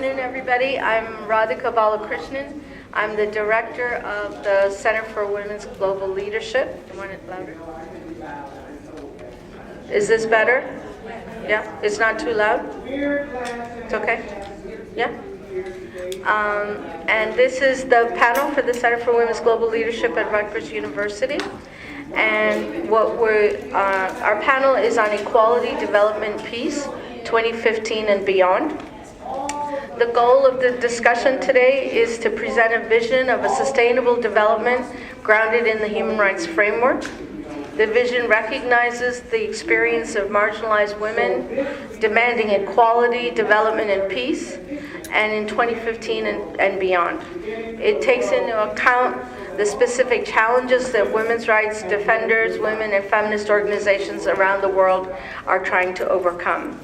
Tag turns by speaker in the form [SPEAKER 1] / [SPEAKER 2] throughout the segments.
[SPEAKER 1] afternoon, everybody. I'm Radhika Balakrishnan. I'm the director of the Center for Women's Global Leadership. You want it louder? Is this better? Yeah? It's not too loud? It's okay? Yeah? And this is the panel for the Center for Women's Global Leadership at Rutgers University. And our panel is on Equality, Development, Peace, 2015 and beyond. The goal of the discussion today is to present a vision of a sustainable development grounded in the human rights framework. The vision recognizes the experience of marginalized women demanding equality, development, and peace, and in 2015 and beyond. It takes into account the specific challenges that women's rights defenders, women, and feminist organizations around the world are trying to overcome.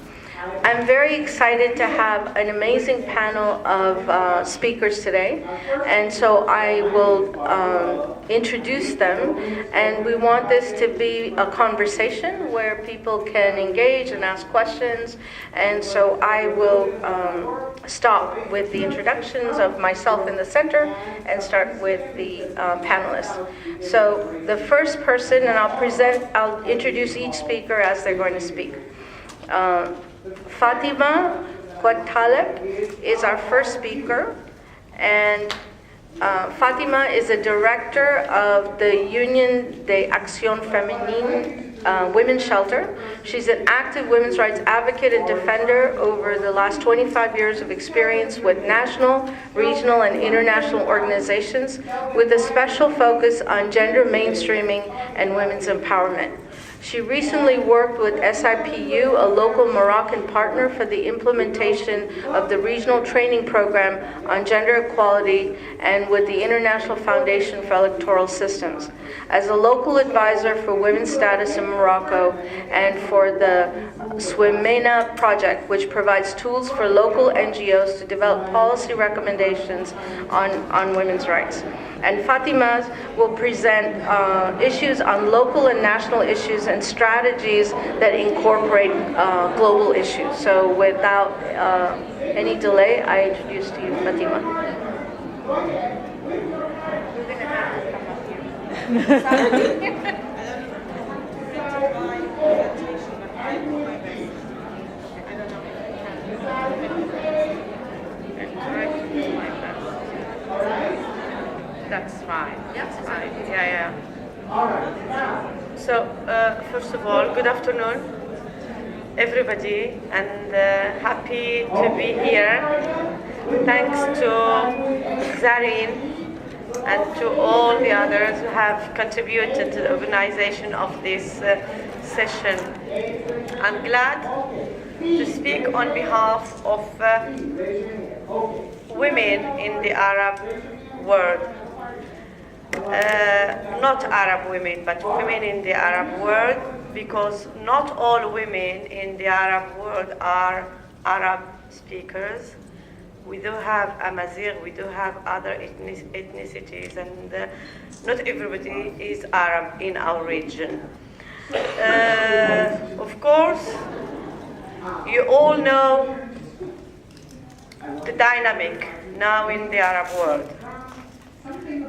[SPEAKER 1] I'm very excited to have an amazing panel of speakers today, and so I will introduce them, and we want this to be a conversation where people can engage and ask questions, and so I will stop with the introductions of myself in the center and start with the panelists. So the first person, and I'll introduce each speaker as they're going to speak. Fatima Quattaleb is our first speaker, and Fatima is a director of the Union d'Action Féminine Women's Shelter. She's an active women's rights advocate and defender over the last 25 years of experience with national, regional, and international organizations with a special focus on gender mainstreaming and women's empowerment. She recently worked with SIPU, a local Moroccan partner, for the implementation of the regional training program on gender equality and with the International Foundation for Electoral Systems. As a local advisor for women's status in Morocco and for the Swimena project, which provides tools for local NGOs to develop policy recommendations on women's rights. And Fatima will present issues on local and national issues and strategies that incorporate global issues. So without any delay, I introduce to you Fatima. You're going to have to come up here.
[SPEAKER 2] That's fine.
[SPEAKER 1] That's
[SPEAKER 2] fine. Yeah. So, first of all, good afternoon, everybody, and happy to be here. Thanks to Zareen and to all the others who have contributed to the organization of this session. I'm glad to speak on behalf of women in the Arab world. Not Arab women, but women in the Arab world, because not all women in the Arab world are Arab speakers. We do have Amazigh, we do have other ethnicities, and not everybody is Arab in our region. Of course, you all know the dynamic now in the Arab world.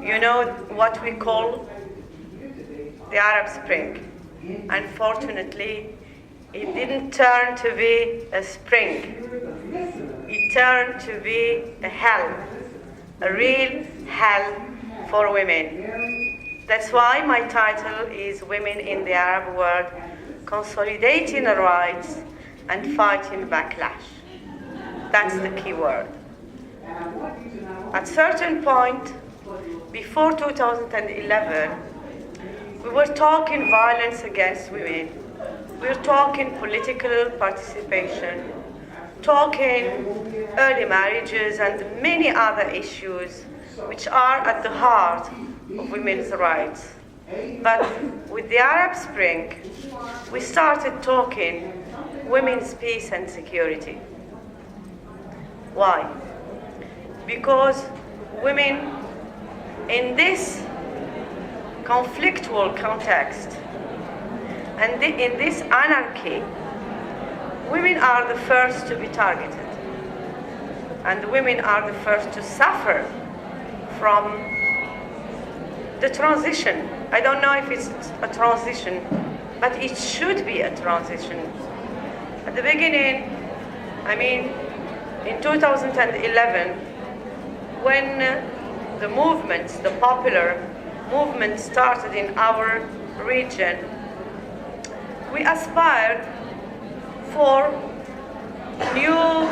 [SPEAKER 2] You know what we call the Arab Spring. Unfortunately, it didn't turn to be a spring. It turned to be a hell, a real hell for women. That's why my title is Women in the Arab World, Consolidating Rights and Fighting Backlash. That's the key word. At a certain point, before 2011, we were talking violence against women. We were talking political participation, talking early marriages and many other issues which are at the heart of women's rights. But with the Arab Spring, we started talking women's peace and security. Why? Because women in this conflictual context and in this anarchy, women are the first to be targeted. and women are the first to suffer from the transition. I don't know if it's a transition, but it should be a transition. At the beginning, I mean, in 2011, when the movements, the popular movement started in our region, we aspired for new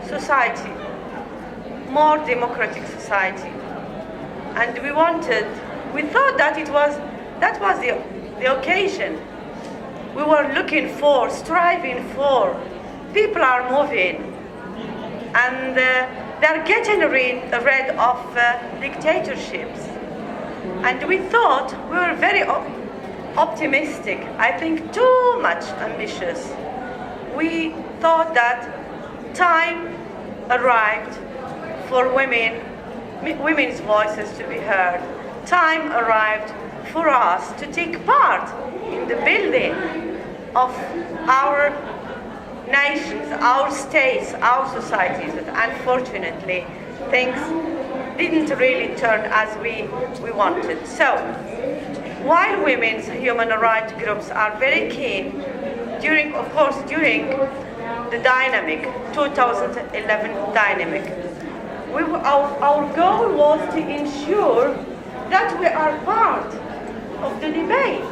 [SPEAKER 2] society, more democratic society. And we thought that that was the occasion. We were looking for, striving for. People are moving, and they're getting rid of dictatorships. And we thought, we were very optimistic, I think too much ambitious. We thought that time arrived for women's voices to be heard. Time arrived for us to take part in the building of our nations, our states, our societies. But unfortunately, things didn't really turn as we wanted. So, while women's human rights groups are very keen, during the dynamic, 2011 dynamic, our goal was to ensure that we are part of the debate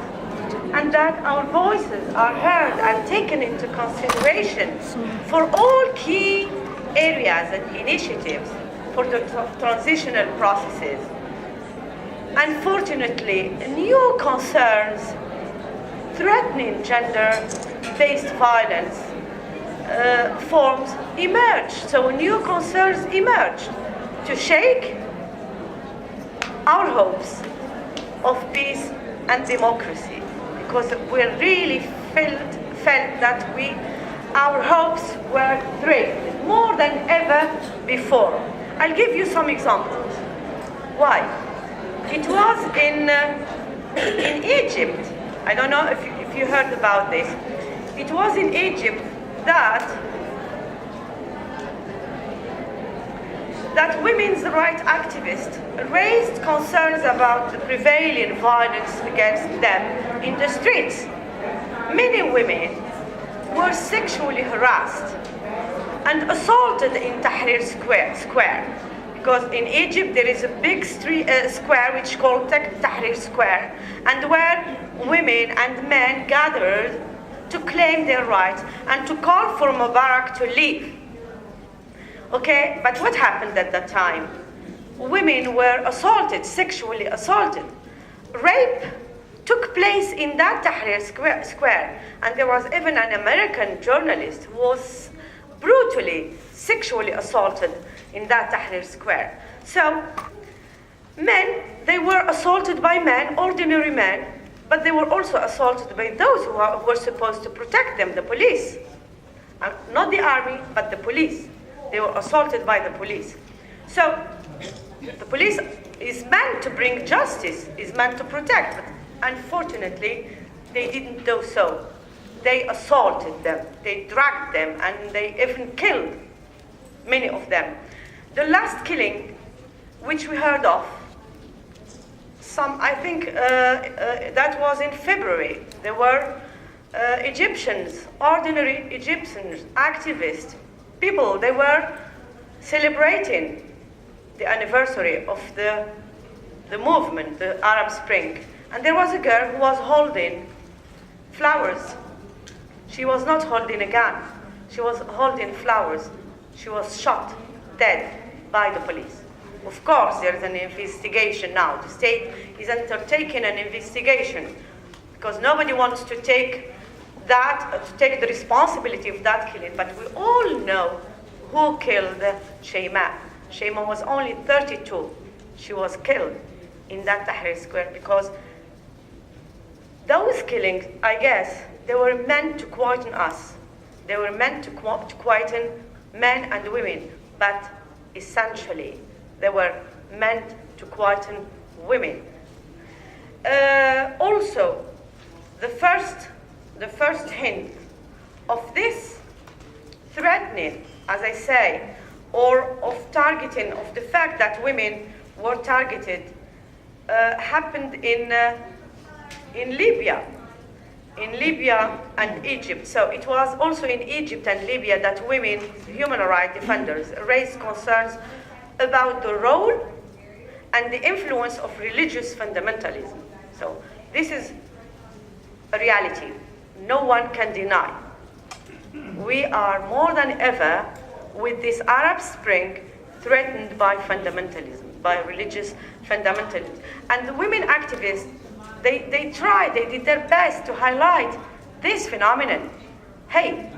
[SPEAKER 2] and that our voices are heard and taken into consideration for all key areas and initiatives for the transitional processes. Unfortunately, new concerns threatening gender-based violence forms emerged. So new concerns emerged to shake our hopes of peace and democracy, because we really felt that our hopes were threatened more than ever before. I'll give you some examples. Why? It was in Egypt. I don't know if you heard about this. It was in Egypt that women's rights activists raised concerns about the prevailing violence against them in the streets. Many women were sexually harassed and assaulted in Tahrir Square. Because in Egypt there is a big square which is called Tahrir Square, and where women and men gathered to claim their rights and to call for Mubarak to leave. Okay, but what happened at that time? Women were assaulted, sexually assaulted. Rape took place in that Tahrir Square, and there was even an American journalist who was brutally sexually assaulted in that Tahrir Square. So, men, they were assaulted by men, ordinary men, but they were also assaulted by those who were supposed to protect them, the police. Not the army, but the police. They were assaulted by the police. So, the police is meant to bring justice, is meant to protect, but unfortunately, they didn't do so. They assaulted them, they dragged them, and they even killed many of them. The last killing, which we heard of, I think that was in February. There were Egyptians, ordinary Egyptians, activists, people, they were celebrating the anniversary of the movement, the Arab Spring. And there was a girl who was holding flowers. She was not holding a gun. She was holding flowers. She was shot dead by the police. Of course, there is an investigation now. The state is undertaking an investigation because nobody wants to take the responsibility of that killing. But we all know who killed Shayma. Shayma was only 32. She was killed in that Tahrir Square because those killings, I guess, they were meant to quieten us. They were meant to quieten men and women, but essentially, they were meant to quieten women. Also, the first hint of this threatening, as I say, or targeting of the fact that women were targeted happened in Libya and Egypt. So it was also in Egypt and Libya that women, human rights defenders, raised concerns about the role and the influence of religious fundamentalism. So this is a reality no one can deny. We are more than ever, with this Arab Spring, threatened by fundamentalism, by religious fundamentalism. And the women activists, they did their best to highlight this phenomenon. Hey,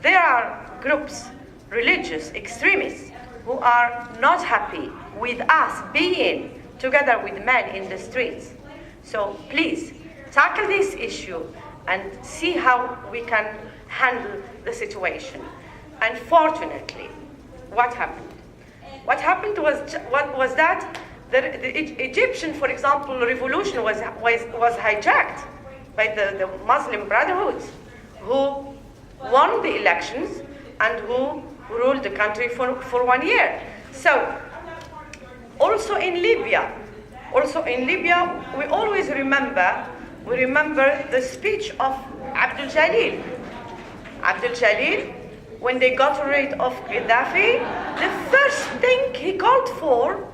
[SPEAKER 2] there are groups, religious extremists, who are not happy with us being together with men in the streets. So please, tackle this issue and see how we can handle the situation. Unfortunately, what happened? What happened was that the Egyptian, for example, revolution was hijacked by the Muslim Brotherhood, who won the elections and who ruled the country for 1 year. So, also in Libya, we always remember the speech of Abdul Jalil. Abdul Jalil, when they got rid of Gaddafi, the first thing he called for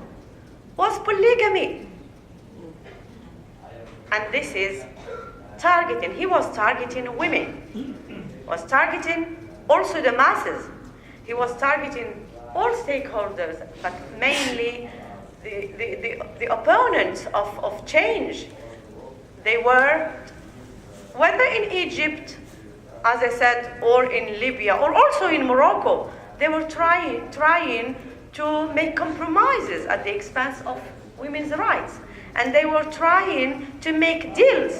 [SPEAKER 2] was polygamy. And this is targeting. He was targeting women, was targeting also the masses. He was targeting all stakeholders, but mainly the opponents of change. They were, whether in Egypt, as I said, or in Libya, or also in Morocco, they were trying to make compromises at the expense of women's rights. And they were trying to make deals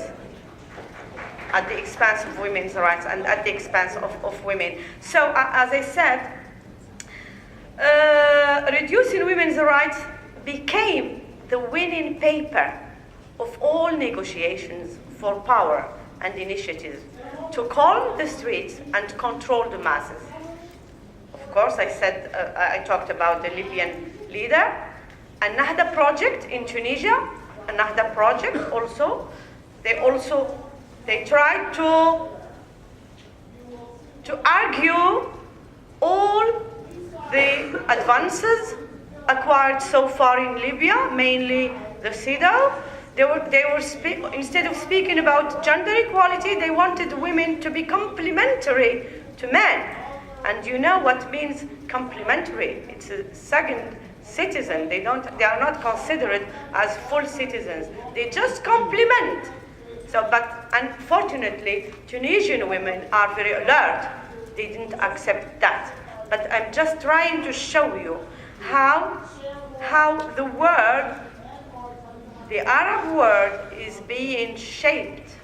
[SPEAKER 2] at the expense of women's rights and at the expense of women. So, as I said, reducing women's rights became the winning paper of all negotiations for power and initiatives to calm the streets and control the masses. Of course, I talked about the Libyan leader, a Nahda project in Tunisia, a Nahda project also. They tried to argue all the advances acquired so far in Libya, mainly the CEDAW. Instead of speaking about gender equality, they wanted women to be complementary to men. And you know what means complementary? It's a second citizen. They are not considered as full citizens. They just complement. So, but unfortunately, Tunisian women are very alert. They didn't accept that. But I'm just trying to show you how the world, the Arab world, is being shaped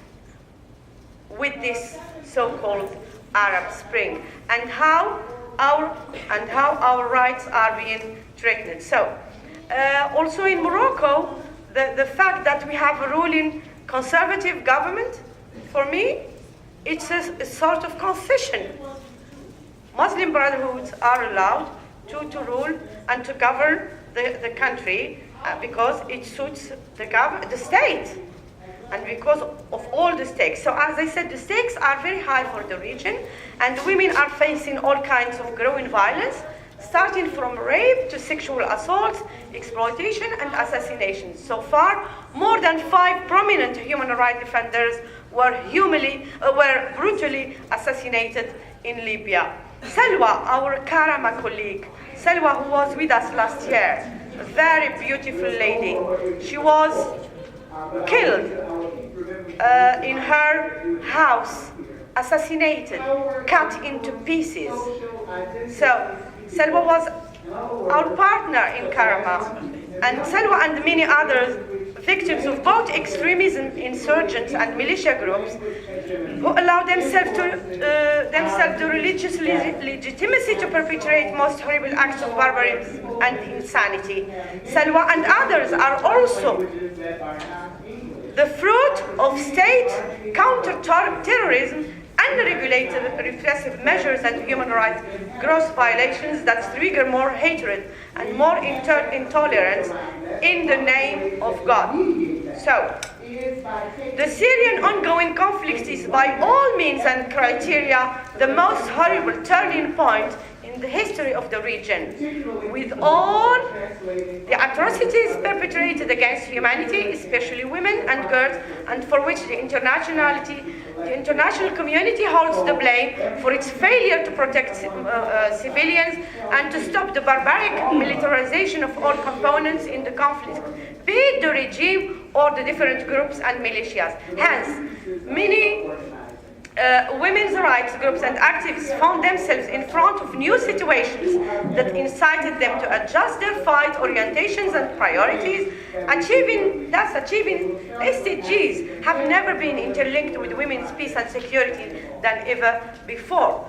[SPEAKER 2] with this so-called Arab Spring, and how our rights are being threatened. So, also in Morocco, the fact that we have a ruling conservative government, for me, it's a sort of concession. Muslim brotherhoods are allowed to rule and to govern the country because it suits the state and because of all the stakes. So as I said, the stakes are very high for the region, and women are facing all kinds of growing violence, starting from rape to sexual assaults, exploitation, and assassination. So far, more than 5 prominent human rights defenders were brutally assassinated in Libya. Salwa, our Karama colleague, Salwa, who was with us last year, a very beautiful lady, she was killed in her house, assassinated, cut into pieces. So Salwa was our partner in Karama, and Salwa and many others, victims of both extremism, insurgents, and militia groups, who allow themselves the religious legitimacy to perpetrate most horrible acts of barbarism and insanity. Salwa and others are also the fruit of state counter-terrorism unregulated repressive measures and human rights gross violations that trigger more hatred and more intolerance in the name of God. So, the Syrian ongoing conflict is by all means and criteria the most horrible turning point in the history of the region, with all the atrocities perpetrated against humanity, especially women and girls, and for which the international community holds the blame for its failure to protect civilians and to stop the barbaric militarization of all components in the conflict, be it the regime or the different groups and militias. Hence, many women's rights groups and activists found themselves in front of new situations that incited them to adjust their fight orientations and priorities. Achieving SDGs have never been interlinked with women's peace and security than ever before.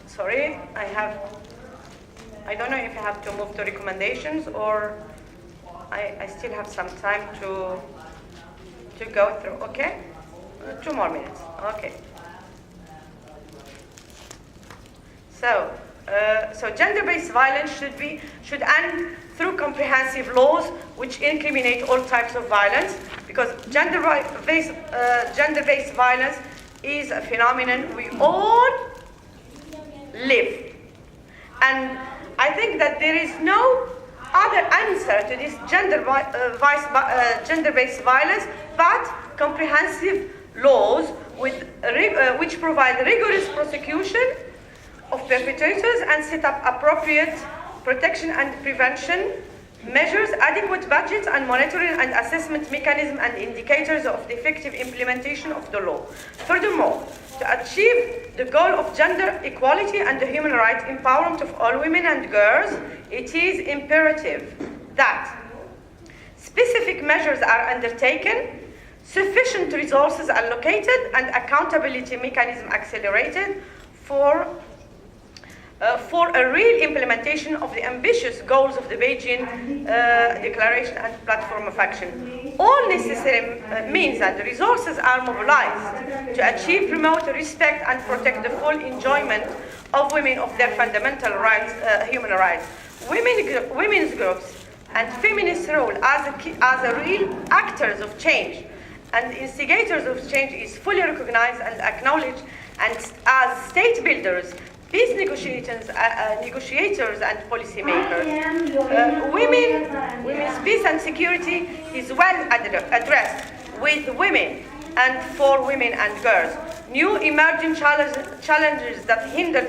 [SPEAKER 2] Sorry, I don't know if I have to move to recommendations or I still have some time to go through, okay? 2 more minutes. Okay. So gender-based violence should end through comprehensive laws which incriminate all types of violence, because gender-based violence is a phenomenon we all live. And I think that there is no other answer to this gender-based violence but comprehensive laws which provide rigorous prosecution of perpetrators and set up appropriate protection and prevention measures, adequate budgets and monitoring and assessment mechanisms and indicators of the effective implementation of the law. Furthermore, to achieve the goal of gender equality and the human rights empowerment of all women and girls, it is imperative that specific measures are undertaken, sufficient resources allocated, and accountability mechanism accelerated for a real implementation of the ambitious goals of the Beijing Declaration and Platform of Action. All necessary means and resources are mobilized to achieve, promote, respect, and protect the full enjoyment of women of their fundamental rights, human rights. Women's groups and feminist role as a real actors of change and instigators of change is fully recognized and acknowledged, and as state builders, peace negotiators and policymakers. Women's peace and security is well addressed with women and for women and girls. New emerging challenges that hinder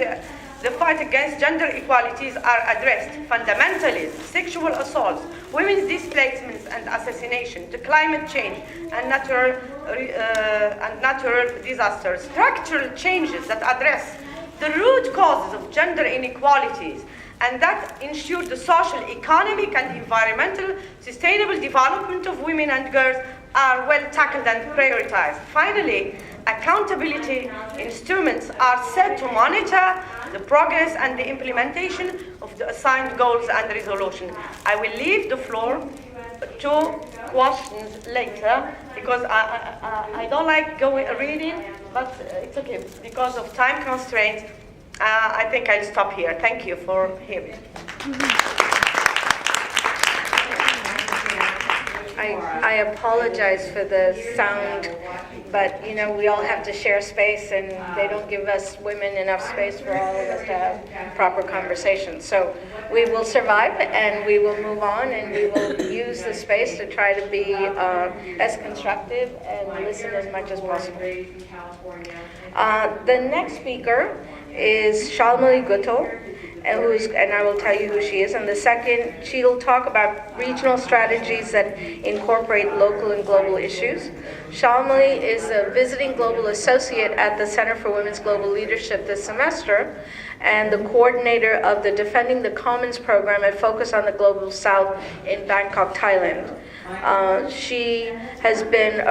[SPEAKER 2] the fight against gender equalities are addressed: fundamentalism, sexual assaults, women's displacements and assassination, to climate change and natural disasters, structural changes that address the root causes of gender inequalities and that ensure the social, economic and environmental sustainable development of women and girls are well tackled and prioritized. Finally, accountability instruments are set to monitor the progress and the implementation of the assigned goals and resolution. I will leave the floor to questions later because I don't like reading, but it's okay. Because of time constraints, I think I'll stop here. Thank you for hearing.
[SPEAKER 1] I apologize for the sound, but we all have to share space, and they don't give us women enough space for all of us to have proper conversations. So we will survive, and we will move on, and we will use the space to try to be as constructive and listen as much as possible. The next speaker is Shalmali Guttal, and I will tell you who she is. And the second, she'll talk about regional strategies that incorporate local and global issues. Shalmali is a visiting global associate at the Center for Women's Global Leadership this semester, and the coordinator of the Defending the Commons program at Focus on the Global South in Bangkok, Thailand. She has been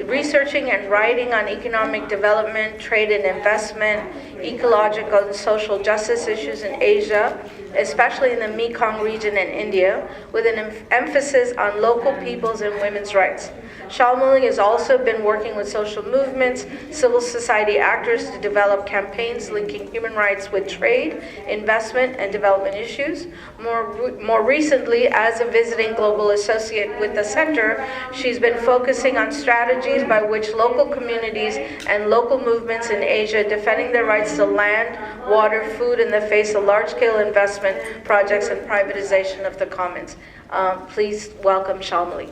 [SPEAKER 1] researching and writing on economic development, trade and investment, ecological and social justice issues in Asia, especially in the Mekong region and India, with an emphasis on local peoples and women's rights. Shalmali has also been working with social movements, civil society actors to develop campaigns linking human rights with trade, investment, and development issues. More recently, as a visiting global associate with the center, she's been focusing on strategies by which local communities and local movements in Asia defending their rights to land, water, food in the face of large-scale investment projects and privatization of the commons. Please welcome Shalmali.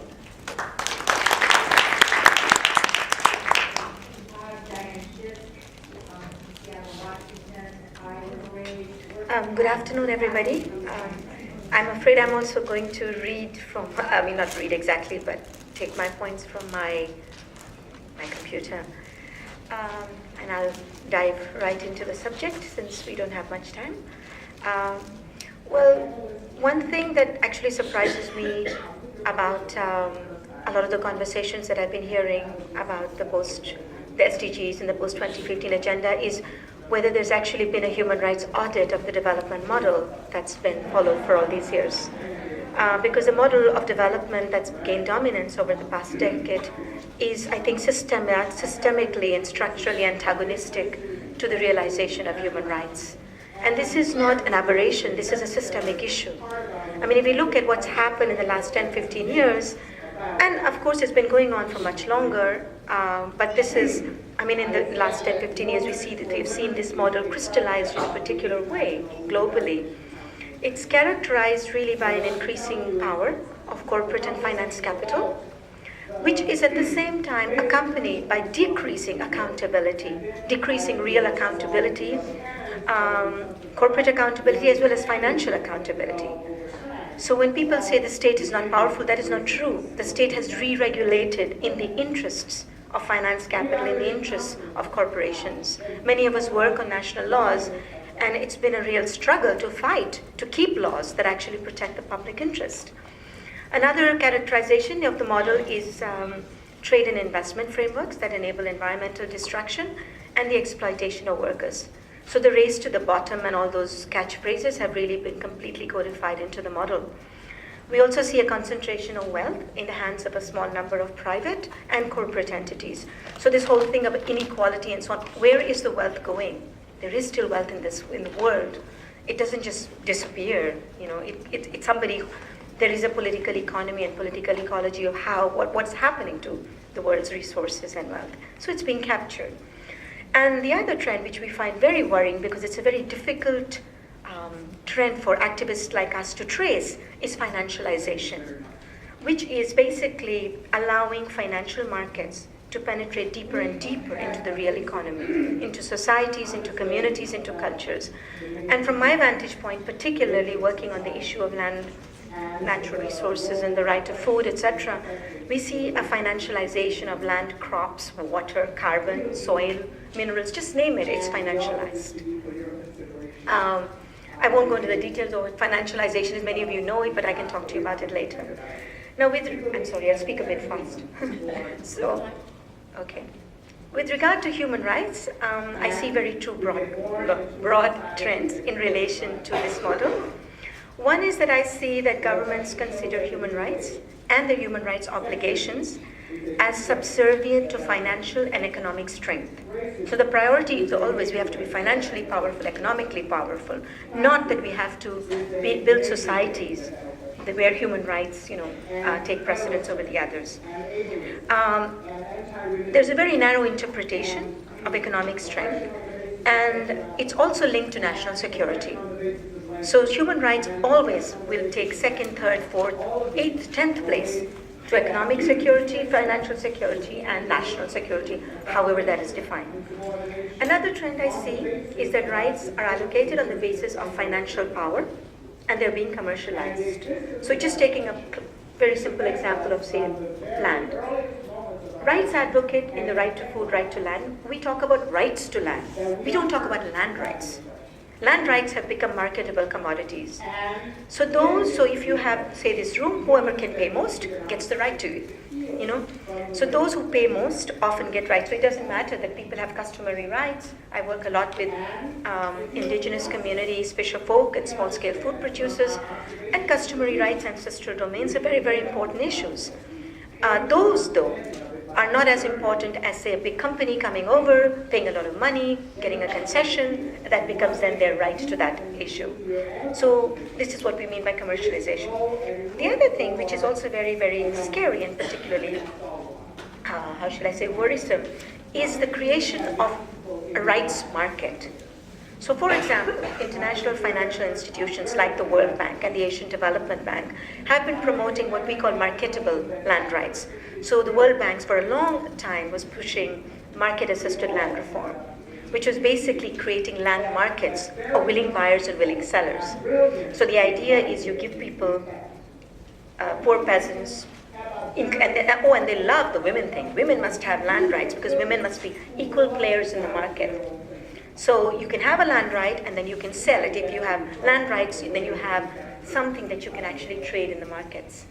[SPEAKER 3] Good afternoon, everybody. I'm afraid I'm also going to read from, not read exactly, but take my points from my computer. And I'll dive right into the subject since we don't have much time. Well, one thing that actually surprises me about a lot of the conversations that I've been hearing about the SDGs and the post-2015 agenda is whether there's actually been a human rights audit of the development model that's been followed for all these years. Because the model of development that's gained dominance over the past decade is, I think, systemically and structurally antagonistic to the realization of human rights. And this is not an aberration, this is a systemic issue. I mean, if we look at what's happened in the last 10, 15 years, and of course it's been going on for much longer, but this is, in the last 10, 15 years, we've seen this model crystallized in a particular way globally. It's characterized really by an increasing power of corporate and finance capital, which is at the same time accompanied by decreasing accountability, decreasing real accountability, corporate accountability as well as financial accountability. So when people say the state is not powerful, that is not true. The state has re-regulated in the interests of finance capital, in the interests of corporations. Many of us work on national laws, and it's been a real struggle to fight, to keep laws that actually protect the public interest. Another characterization of the model is trade and investment frameworks that enable environmental destruction and the exploitation of workers. So the race to the bottom and all those catchphrases have really been completely codified into the model. We also see a concentration of wealth in the hands of a small number of private and corporate entities. So this whole thing of inequality and so on, where is the wealth going? There is still wealth in the world. It doesn't just disappear. It's somebody. There is a political economy and political ecology of what's happening to the world's resources and wealth. So it's being captured. And the other trend, which we find very worrying because it's a very difficult trend for activists like us to trace, is financialization, which is basically allowing financial markets to penetrate deeper and deeper into the real economy, into societies, into communities, into cultures. And from my vantage point, particularly working on the issue of land, natural resources and the right to food, etc., we see a financialization of land, crops, water, carbon, soil, minerals, just name it, it's financialized. I won't go into the details of financialization, as many of you know it, but I can talk to you about it later. Now, I'm sorry, I'll speak a bit fast. With regard to human rights, I see very two broad trends in relation to this model. One is that I see that governments consider human rights and their human rights obligations as subservient to financial and economic strength. So the priority is always we have to be financially powerful, economically powerful, not that we have to build societies where human rights, take precedence over the others. There's a very narrow interpretation of economic strength, and it's also linked to national security. So human rights always will take second, third, fourth, eighth, 10th place to economic security, financial security, and national security, however that is defined. Another trend I see is that rights are allocated on the basis of financial power, and they're being commercialized. So just taking a very simple example of, say, land. Rights advocate in the right to food, right to land. We talk about rights to land. We don't talk about land rights. land rights have become marketable commodities. So if you have, say, this room, whoever can pay most gets the right to it. So those who pay most often get rights. So it doesn't matter that people have customary rights. I work a lot with indigenous communities, fisherfolk, and small-scale food producers, and customary rights, ancestral domains are very, very important issues. Those, though, are not as important as, say, a big company coming over, paying a lot of money, getting a concession, that becomes then their right to that issue. So this is what we mean by commercialization. The other thing, which is also very, very scary and particularly, worrisome, is the creation of a rights market. So, for example, international financial institutions like the World Bank and the Asian Development Bank have been promoting what we call marketable land rights. So the World Bank for a long time was pushing market-assisted land reform, which was basically creating land markets of willing buyers and willing sellers. So the idea is you give people, poor peasants, and they love the women thing. Women must have land rights because women must be equal players in the market. So you can have a land right and then you can sell it. If you have land rights, then you have something that you can actually trade in the markets.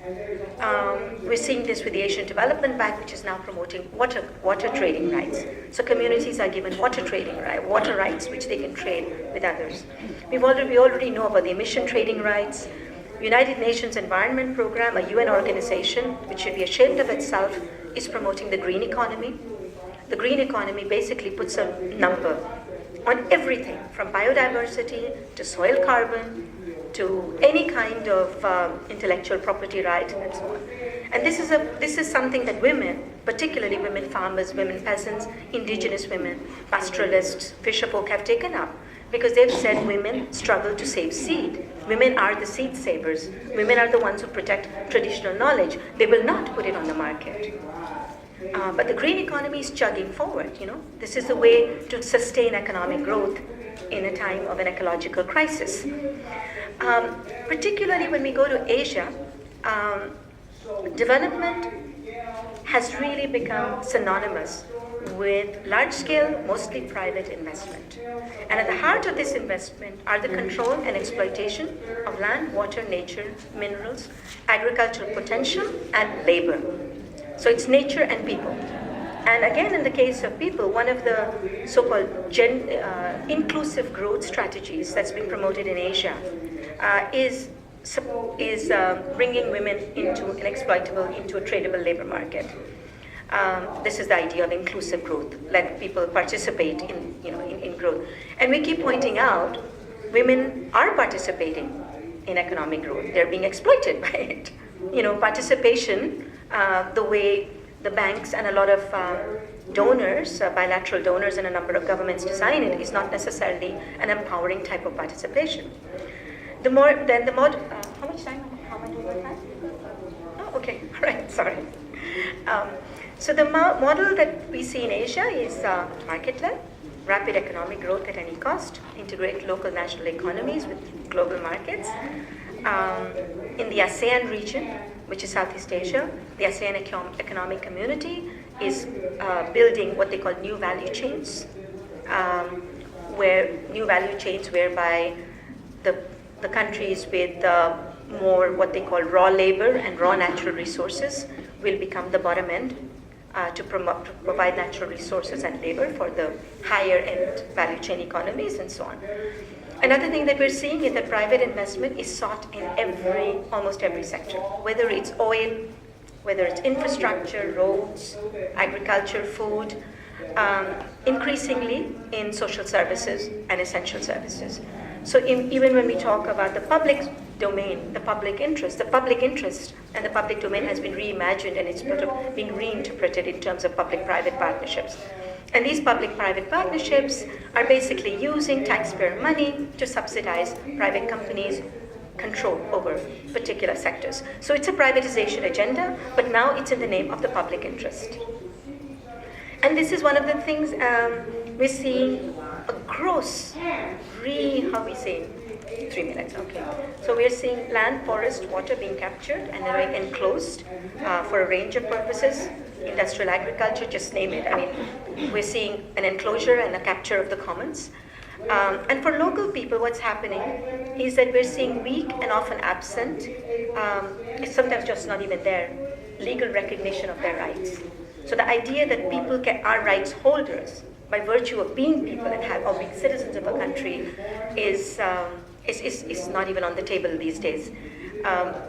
[SPEAKER 3] We're seeing this with the Asian Development Bank, which is now promoting water trading rights. So communities are given water rights, which they can trade with others. We already know about the emission trading rights. United Nations Environment Program, a UN organization, which should be ashamed of itself, is promoting the green economy. The green economy basically puts a number on everything from biodiversity to soil carbon to any kind of intellectual property right and so on. And this is something that women, particularly women farmers, women peasants, indigenous women, pastoralists, fisherfolk have taken up because they've said women struggle to save seed. Women are the seed savers. Women are the ones who protect traditional knowledge. They will not put it on the market. But the green economy is chugging forward, This is the way to sustain economic growth in a time of an ecological crisis. Particularly when we go to Asia, development has really become synonymous with large-scale, mostly private investment. And at the heart of this investment are the control and exploitation of land, water, nature, minerals, agricultural potential, and labor. So it's nature and people. And again, in the case of people, one of the so-called inclusive growth strategies that's been promoted in Asia is bringing women into an exploitable, into a tradable labor market. This is the idea of inclusive growth. Let people participate in growth. And we keep pointing out, women are participating in economic growth. They're being exploited by it. Participation, the way the banks and a lot of donors, bilateral donors and a number of governments design it, is not necessarily an empowering type of participation. How much time? How much do we have? Oh, okay, all right, sorry. So the model that we see in Asia is market-led, rapid economic growth at any cost, integrate local national economies with global markets. In the ASEAN region, which is Southeast Asia, the ASEAN Economic Community is building what they call new value chains, whereby the countries with more what they call raw labor and raw natural resources will become the bottom end to provide natural resources and labor for the higher end value chain economies and so on. Another thing that we're seeing is that private investment is sought in almost every sector, whether it's oil, whether it's infrastructure, roads, agriculture, food, increasingly in social services and essential services. So even when we talk about the public domain, the public interest and the public domain has been reimagined and it's sort of being reinterpreted in terms of public-private partnerships. And these public-private partnerships are basically using taxpayer money to subsidize private companies' control over particular sectors. So it's a privatization agenda, but now it's in the name of the public interest. And this is one of the things we're seeing a gross, 3 minutes, okay. So we're seeing land, forest, water being captured and then enclosed for a range of purposes. Industrial agriculture, just name it. I mean, we're seeing an enclosure and a capture of the commons. And for local people, what's happening is that we're seeing weak and often absent, it's sometimes just not even there, legal recognition of their rights. So the idea that people are rights holders by virtue of being people and or being citizens of a country is not even on the table these days.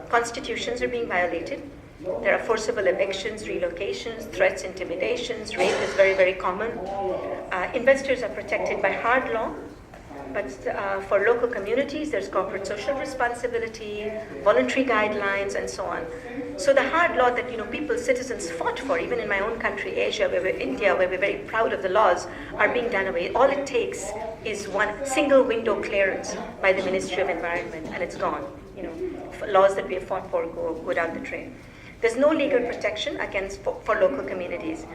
[SPEAKER 3] Constitutions are being violated. There are forcible evictions, relocations, threats, intimidations. Rape is very, very common. Investors are protected by hard law, but for local communities, there's corporate social responsibility, voluntary guidelines, and so on. So the hard law that people, citizens fought for, even in my own country, Asia, India, where we're very proud of the laws, are being done away. All it takes is one single window clearance by the Ministry of Environment, and it's gone. Laws that we have fought for go down the drain. There's no legal protection for local communities.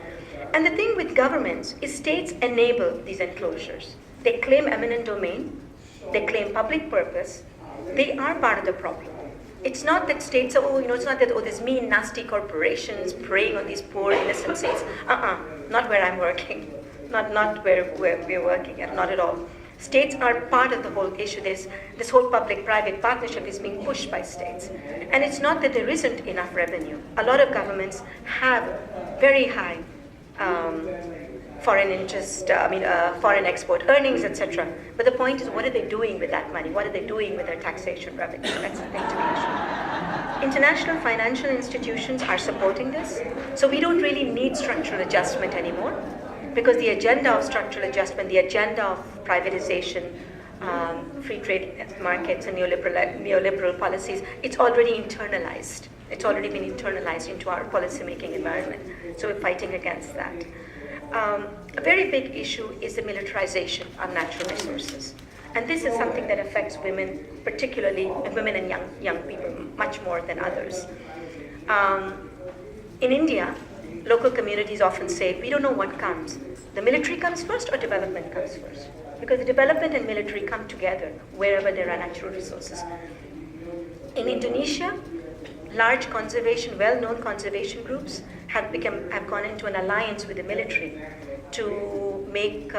[SPEAKER 3] And the thing with governments is states enable these enclosures. They claim eminent domain, they claim public purpose, they are part of the problem. It's not that states are, it's not that, these mean, nasty corporations preying on these poor, innocent states. Not where I'm working, not where we're working at, not at all. States are part of the whole issue. This whole public-private partnership is being pushed by states. And it's not that there isn't enough revenue. A lot of governments have very high foreign interest, foreign export earnings, etc. But the point is, what are they doing with that money? What are they doing with their taxation revenue? That's the thing to be issued. International financial institutions are supporting this. So we don't really need structural adjustment anymore, because the agenda of structural adjustment, the agenda of privatization, free trade markets and neoliberal policies, it's already internalized. It's already been internalized into our policymaking environment. So we're fighting against that. A very big issue is the militarization of natural resources. And this is something that affects women, particularly women and young people, much more than others. In India, local communities often say, we don't know what comes. The military comes first or development comes first? Because the development and military come together wherever there are natural resources. In Indonesia, large conservation, well-known conservation groups have gone into an alliance with the military to make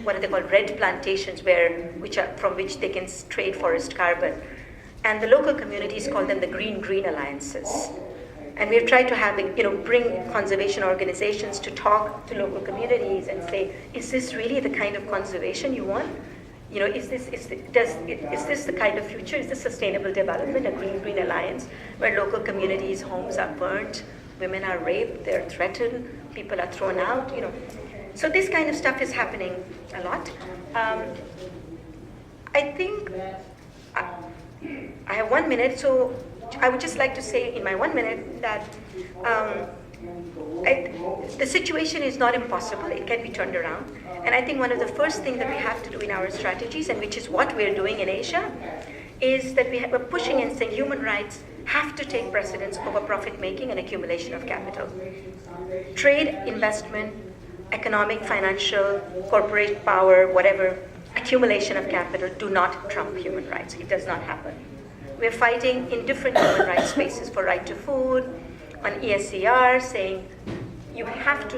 [SPEAKER 3] what are they called, red plantations, from which they can trade forest carbon. And the local communities call them the Green Alliances. And we've tried to bring conservation organizations to talk to local communities and say, is this really the kind of conservation you want? Is this the kind of future? Is this sustainable development, a Green Alliance, where local communities' homes are burnt, women are raped, they're threatened, people are thrown out, So this kind of stuff is happening a lot. I think I have 1 minute, so I would just like to say in my 1 minute that the situation is not impossible. It can be turned around. And I think one of the first things that we have to do in our strategies, and which is what we're doing in Asia, is that we're pushing and saying human rights have to take precedence over profit-making and accumulation of capital. Trade, investment, economic, financial, corporate power, whatever, accumulation of capital do not trump human rights. It does not happen. We're fighting in different human rights spaces for right to food, on ESCR, saying you have to,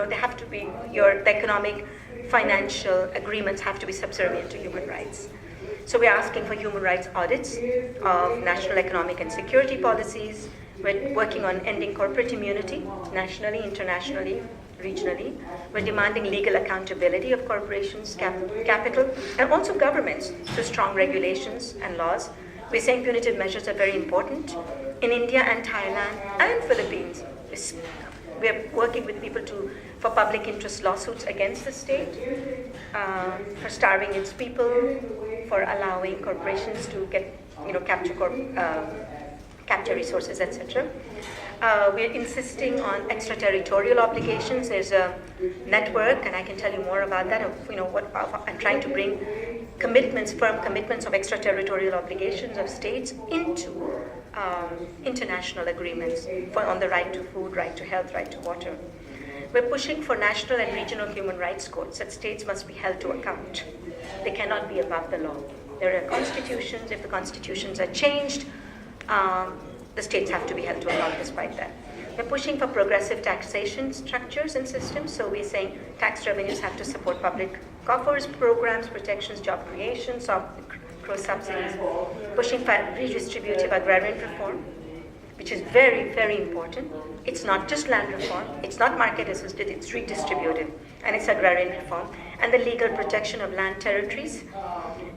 [SPEAKER 3] they have to be, the economic, financial agreements have to be subservient to human rights. So we're asking for human rights audits of national economic and security policies. We're working on ending corporate immunity, nationally, internationally, regionally. We're demanding legal accountability of corporations, capital, and also governments through strong regulations and laws. We're saying punitive measures are very important. In India and Thailand and Philippines, we're working with people for public interest lawsuits against the state, for starving its people, for allowing corporations to capture resources, etc. We're insisting on extraterritorial obligations. There's a network, and I can tell you more about that. I'm trying to bring firm commitments of extraterritorial obligations of states into international agreements on the right to food, right to health, right to water. We're pushing for national and regional human rights courts that states must be held to account. They cannot be above the law. There are constitutions. If the constitutions are changed, the states have to be held to account despite that. We're pushing for progressive taxation structures and systems. So we're saying tax revenues have to support public offers programs, protections, job creation, cross subsidies, pushing for redistributive agrarian reform, which is very, very important. It's not just land reform, it's not market assisted, it's redistributive, and it's agrarian reform, and the legal protection of land territories,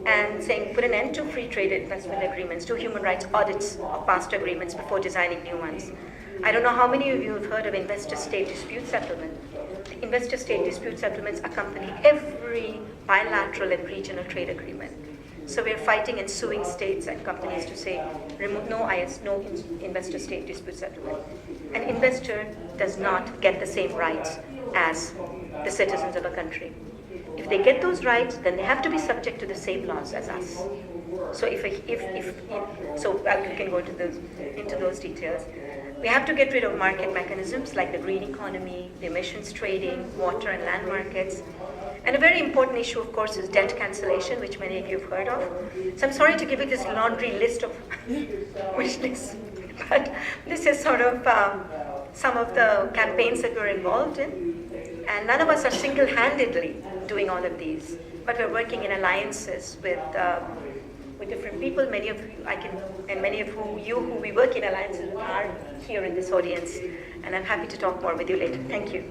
[SPEAKER 3] and saying put an end to free trade investment agreements, do human rights audits of past agreements before designing new ones. I don't know how many of you have heard of investor-state dispute settlement. Investor-state dispute settlements accompany every bilateral and regional trade agreement. So we're fighting and suing states and companies to say, remove no investor-state dispute settlement. An investor does not get the same rights as the citizens of a country. If they get those rights, then they have to be subject to the same laws as us. So we can go into those details. We have to get rid of market mechanisms like the green economy, the emissions trading, water and land markets. And a very important issue, of course, is debt cancellation, which many of you have heard of. So I'm sorry to give you this laundry list of wish lists, but this is sort of some of the campaigns that we're involved in. And none of us are single-handedly doing all of these, but we're working in alliances with different people. Many of you, many of you who we work in alliances with are here in this audience, and I'm happy to talk more with you later. Thank you.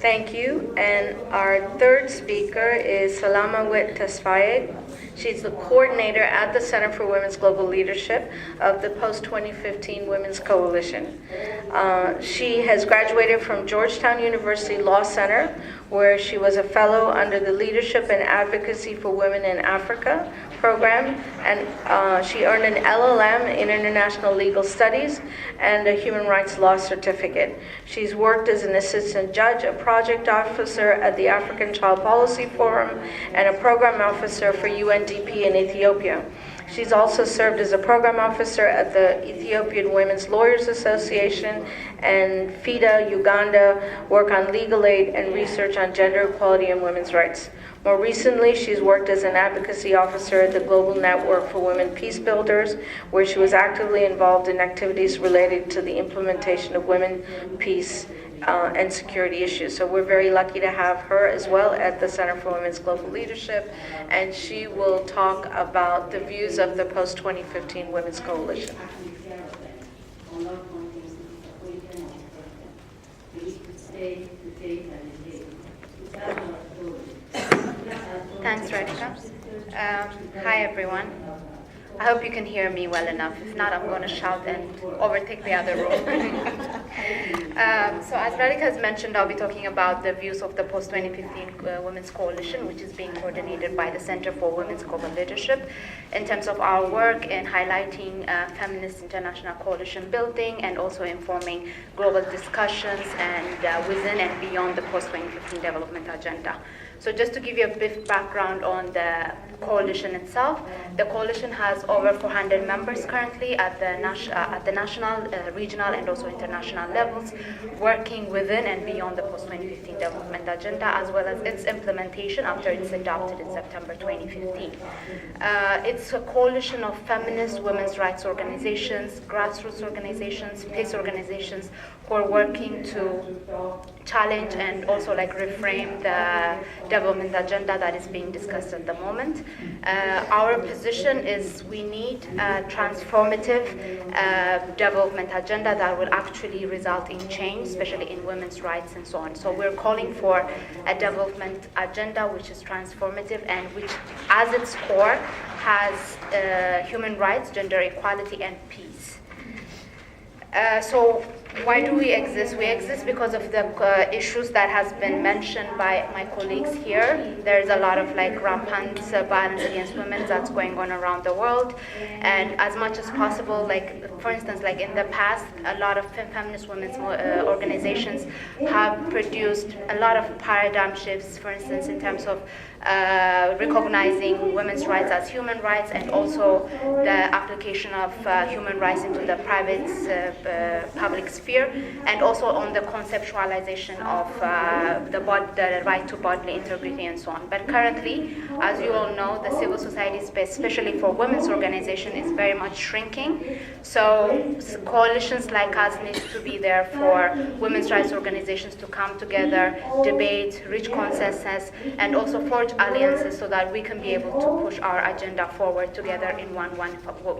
[SPEAKER 1] Thank you. And our third speaker is Salama Wit Tesfaye. She's the coordinator at the Center for Women's Global Leadership of the Post-2015 Women's Coalition. She has graduated from Georgetown University Law Center, where she was a fellow under the Leadership and Advocacy for Women in Africa program, and she earned an LLM in International Legal Studies and a Human Rights Law certificate. She's worked as an assistant judge, a project officer at the African Child Policy Forum, and a program officer for UNDP in Ethiopia. She's also served as a program officer at the Ethiopian Women's Lawyers Association and FIDA Uganda, work on legal aid and research on gender equality and women's rights. More recently, she's worked as an advocacy officer at the Global Network for Women Peace Builders, where she was actively involved in activities related to the implementation of women, peace, and security issues. So we're very lucky to have her as well at the Center for Women's Global Leadership, and she will talk about the views of the Post-2015 Women's Coalition.
[SPEAKER 4] Thanks, Radhika. Hi, everyone. I hope you can hear me well enough. If not, I'm going to shout and overtake the other room. So as Radhika has mentioned, I'll be talking about the views of the Post-2015 Women's Coalition, which is being coordinated by the Center for Women's Global Leadership, in terms of our work in highlighting feminist international coalition building and also informing global discussions and within and beyond the Post-2015 development agenda. So just to give you a brief background on the coalition itself, the coalition has over 400 members currently at the national, regional, and also international levels, working within and beyond the post-2015 development agenda, as well as its implementation after it's adopted in September 2015. It's a coalition of feminist women's rights organizations, grassroots organizations, peace organizations, who are working to challenge and also reframe the development agenda that is being discussed at the moment. Our position is we need a transformative development agenda that will actually result in change, especially in women's rights and so on. So we're calling for a development agenda which is transformative and which, as its core, has human rights, gender equality, and peace. So why do we exist? We exist because of the issues that has been mentioned by my colleagues here. There's a lot of rampant violence against women that's going on around the world, and as much as possible, for instance, in the past, a lot of feminist women's organizations have produced a lot of paradigm shifts, for instance, in terms of recognizing women's rights as human rights, and also the application of human rights into the private public sphere. sphere, and also on the conceptualization of the right to bodily integrity and so on. But currently, as you all know, the civil society space, especially for women's organization, is very much shrinking. So coalitions like us need to be there for women's rights organizations to come together, debate, reach consensus, and also forge alliances so that we can be able to push our agenda forward together in one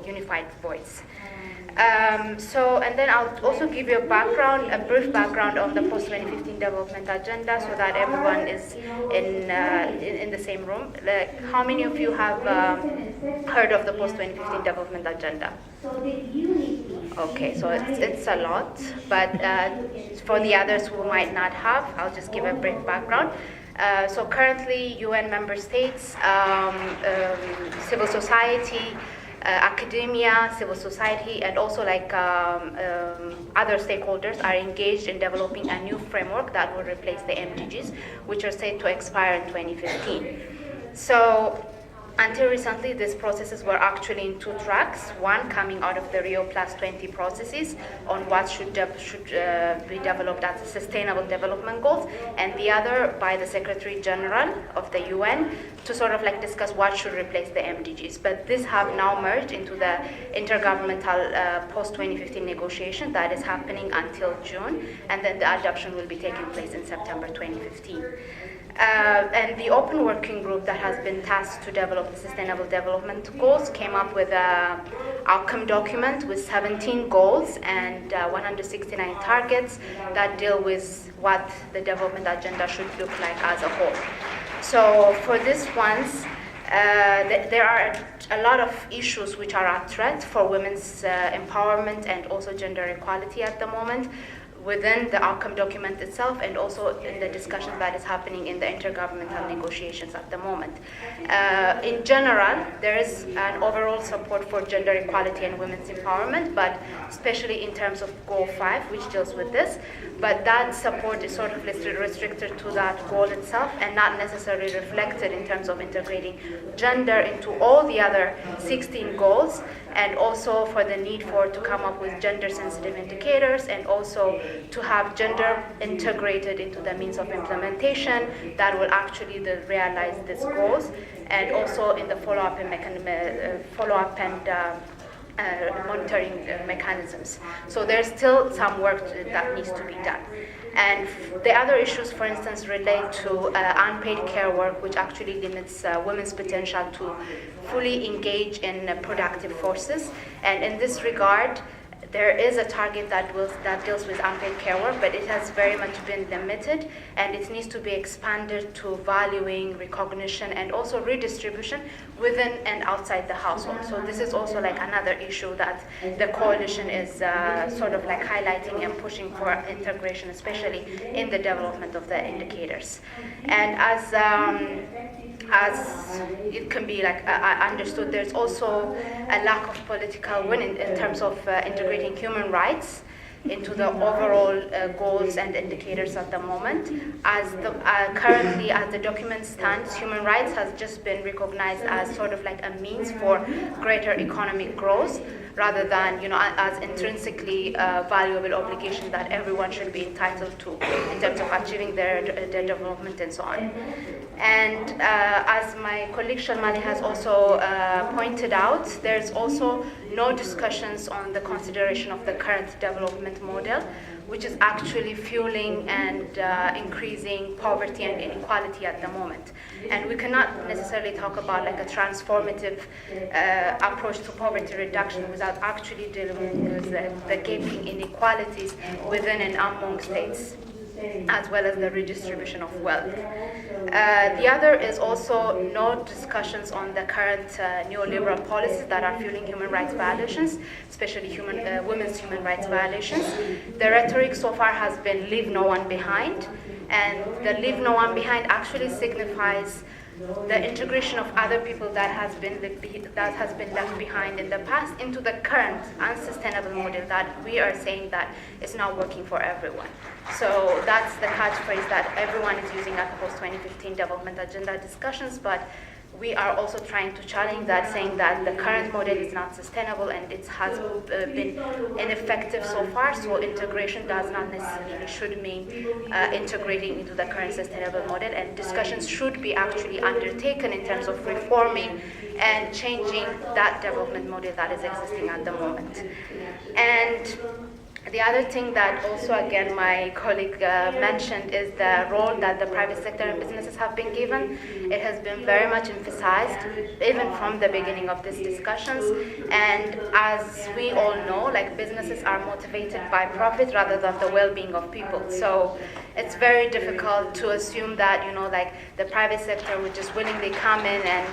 [SPEAKER 4] unified voice. And then I'll also give you a brief background on the post-2015 development agenda, so that everyone is in the same room. Like, how many of you have heard of the post-2015 development agenda? Okay, so it's a lot, but for the others who might not have, I'll just give a brief background. So currently, UN member states, civil society, academia, civil society, and also other stakeholders are engaged in developing a new framework that will replace the MDGs, which are set to expire in 2015. So until recently, these processes were actually in two tracks, one coming out of the Rio+20 processes on what should be developed as sustainable development goals, and the other by the Secretary General of the UN to sort of discuss what should replace the MDGs. But these have now merged into the intergovernmental post-2015 negotiation that is happening until June, and then the adoption will be taking place in September 2015. And the open working group that has been tasked to develop the sustainable development goals came up with an outcome document with 17 goals and 169 targets that deal with what the development agenda should look like as a whole. So for these ones, there are a lot of issues which are at threat for women's empowerment and also gender equality at the moment, within the outcome document itself and also in the discussion that is happening in the intergovernmental negotiations at the moment. In general, there is an overall support for gender equality and women's empowerment, but especially in terms of Goal 5, which deals with this, but that support is sort of restricted to that goal itself and not necessarily reflected in terms of integrating gender into all the other 16 goals, and also for the need to come up with gender-sensitive indicators and also to have gender integrated into the means of implementation that will actually realize these goals, and also in the follow-up and monitoring mechanisms. So there's still some work that needs to be done. And the other issues, for instance, relate to unpaid care work, which actually limits women's potential to fully engage in productive forces. And in this regard, there is a target that deals with unpaid care work, but it has very much been limited, and it needs to be expanded to valuing, recognition, and also redistribution within and outside the household. So this is also another issue that the coalition is sort of highlighting and pushing for integration, especially in the development of the indicators. And as it can be understood, there's also a lack of political will in terms of integrating human rights into the overall goals and indicators at the moment. As currently, as the document stands, human rights has just been recognized as sort of a means for greater economic growth, rather than as intrinsically valuable obligation that everyone should be entitled to in terms of achieving their development and so on. And as my colleague Shalmali has also pointed out, there's also no discussions on the consideration of the current development model, which is actually fueling and increasing poverty and inequality at the moment. And we cannot necessarily talk about a transformative approach to poverty reduction without actually dealing with the gaping inequalities within and among states, as well as the redistribution of wealth. The other is also no discussions on the current neoliberal policies that are fueling human rights violations, especially women's human rights violations. The rhetoric so far has been leave no one behind, and the leave no one behind actually signifies the integration of other people that has been left behind in the past into the current unsustainable model that we are saying that is not working for everyone. So that's the catchphrase that everyone is using at the post-2015 development agenda discussions, but we are also trying to challenge that, saying that the current model is not sustainable and it has been ineffective so far, so integration does not necessarily should mean integrating into the current sustainable model, and discussions should be actually undertaken in terms of reforming and changing that development model that is existing at the moment. And the other thing that also, again, my colleague mentioned is the role that the private sector and businesses have been given. It has been very much emphasized, even from the beginning of these discussions. And as we all know, like, businesses are motivated by profit rather than the well-being of people. So it's very difficult to assume that, you know, like, the private sector would just willingly come in and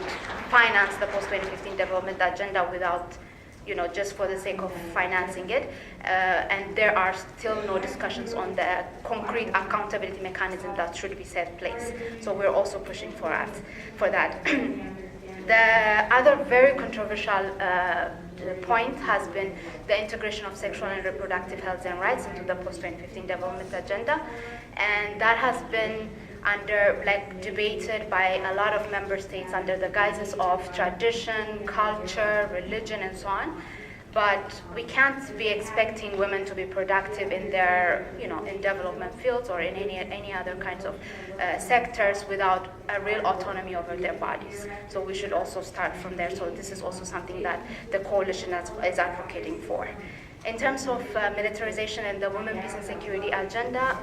[SPEAKER 4] finance the post-2015 development agenda without, you know, just for the sake of financing it. And there are still no discussions on the concrete accountability mechanism that should be set in place. So we're also pushing for that. The other very controversial point has been the integration of sexual and reproductive health and rights into the post-2015 development agenda. And that has been debated by a lot of member states under the guises of tradition, culture, religion, and so on. But we can't be expecting women to be productive in their, you know, in development fields or in any other kinds of sectors without a real autonomy over their bodies. So we should also start from there. So this is also something that the coalition is advocating for. In terms of militarization and the Women, Peace and Security agenda,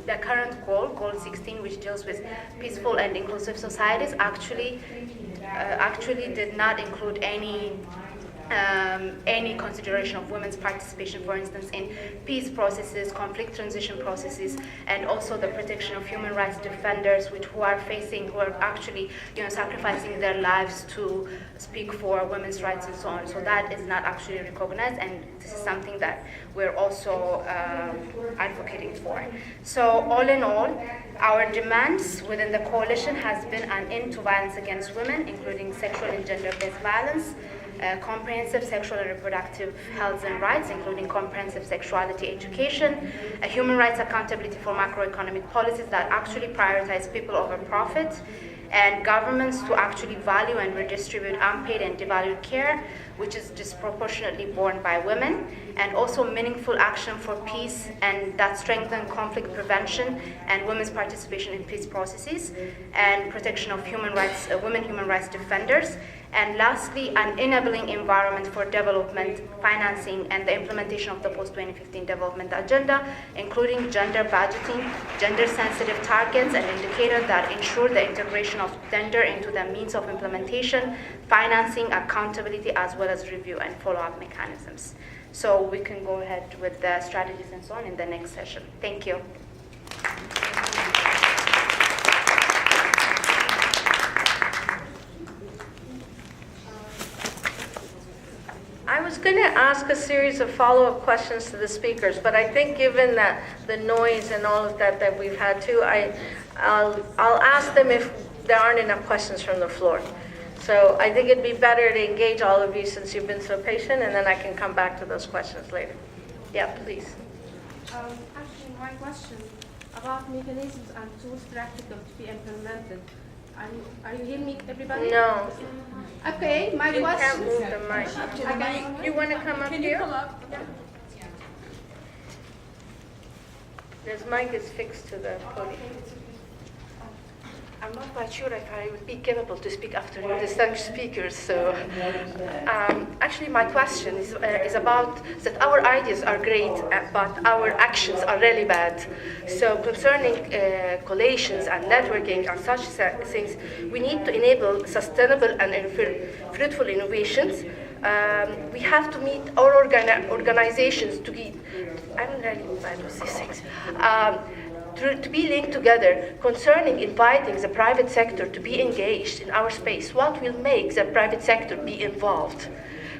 [SPEAKER 4] the current goal 16, which deals with peaceful and inclusive societies, actually did not include any consideration of women's participation, for instance, in peace processes, conflict transition processes, and also the protection of human rights defenders, who are actually, you know, sacrificing their lives to speak for women's rights and so on. So that is not actually recognized, and this is something that we're also advocating for. So all in all, our demands within the coalition has been an end to violence against women, including sexual and gender-based violence, comprehensive sexual and reproductive health and rights, including comprehensive sexuality education, a human rights accountability for macroeconomic policies that actually prioritize people over profit, and governments to actually value and redistribute unpaid and devalued care, which is disproportionately borne by women, and also meaningful action for peace and that strengthen conflict prevention and women's participation in peace processes, and protection of human rights, women human rights defenders, and lastly, an enabling environment for development, financing, and the implementation of the post-2015 development agenda, including gender budgeting, gender-sensitive targets, and indicators that ensure the integration of gender into the means of implementation, financing, accountability, as well as review and follow-up mechanisms. So we can go ahead with the strategies and so on in the next session. Thank you.
[SPEAKER 1] I was going to ask a series of follow-up questions to the speakers, but I think given that the noise and all of that we've had too, I'll ask them if there aren't enough questions from the floor. So I think it'd be better to engage all of you since you've been so patient, and then I can come back to those questions later. Yeah, please.
[SPEAKER 5] Actually, my question about mechanisms and tools practical to be implemented. Are you hearing me, everybody?
[SPEAKER 1] No.
[SPEAKER 5] Okay, my
[SPEAKER 1] You can't
[SPEAKER 5] question.
[SPEAKER 1] move the mic. You want to come up here? This mic is fixed to the podium.
[SPEAKER 6] I'm not quite sure if I would be capable to speak after your distinguished speakers. So, actually, my question is about that our ideas are great, but our actions are really bad. So, concerning coalitions and networking and such things, we need to enable sustainable and fruitful innovations. We have to meet our organizations to be. I'm really bad with these things. To be linked together concerning inviting the private sector to be engaged in our space. What will make the private sector be involved?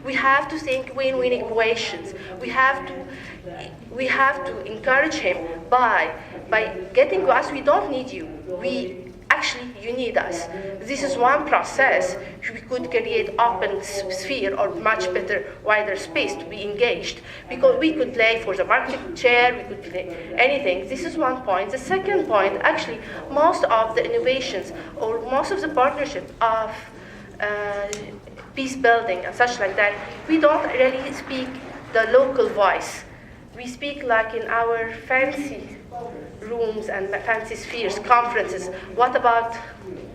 [SPEAKER 6] We have to think win-win equations. We have to encourage him by getting to us. We don't need you. We actually you need us. This is one process. We could create open sphere or much better, wider space to be engaged, because we could play for the marketing chair, we could play anything. This is one point. The second point, actually, most of the innovations or most of the partnership of peace building and such like that, we don't really speak the local voice. We speak like in our fancy rooms and fancy spheres, conferences. What about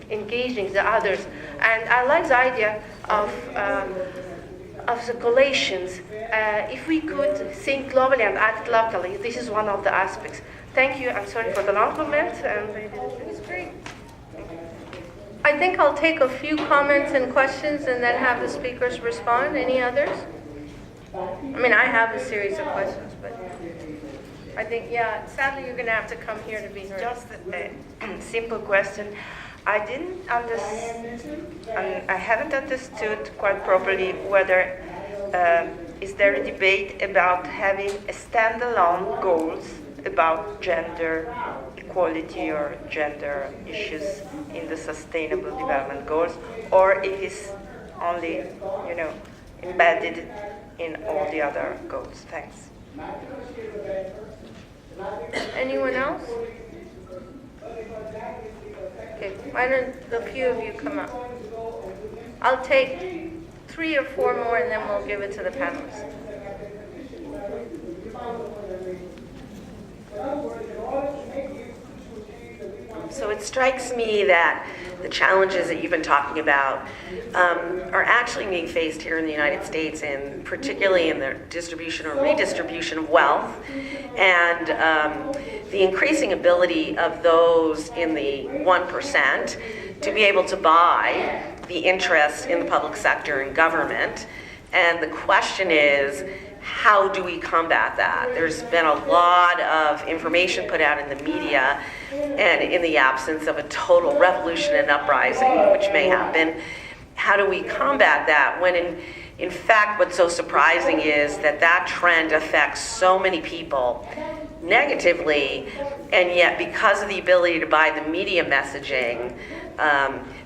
[SPEAKER 6] engaging the others? And I like the idea of the collations. If we could think globally and act locally, this is one of the aspects. Thank you. I'm sorry for the long comment. It was great.
[SPEAKER 1] I think I'll take a few comments and questions and then have the speakers respond. Any others? I mean, I have a series of questions, but I think, yeah, sadly you're going to have to come here to be heard.
[SPEAKER 7] Just a simple question. I didn't understand, I haven't understood quite properly whether is there a debate about having a standalone goals about gender equality or gender issues in the Sustainable Development Goals, or it is only, embedded in all the other goals. Thanks.
[SPEAKER 1] Anyone else? Okay, why don't a few of you come up? I'll take 3 or 4 more and then we'll give it to the panelists.
[SPEAKER 8] So it strikes me that the challenges that you've been talking about are actually being faced here in the United States, and particularly in the distribution or redistribution of wealth, and the increasing ability of those in the 1% to be able to buy the interest in the public sector and government. And the question is, how do we combat that? There's been a lot of information put out in the media, and in the absence of a total revolution and uprising, which may happen, how do we combat that when in fact what's so surprising is that trend affects so many people negatively, and yet because of the ability to buy the media messaging,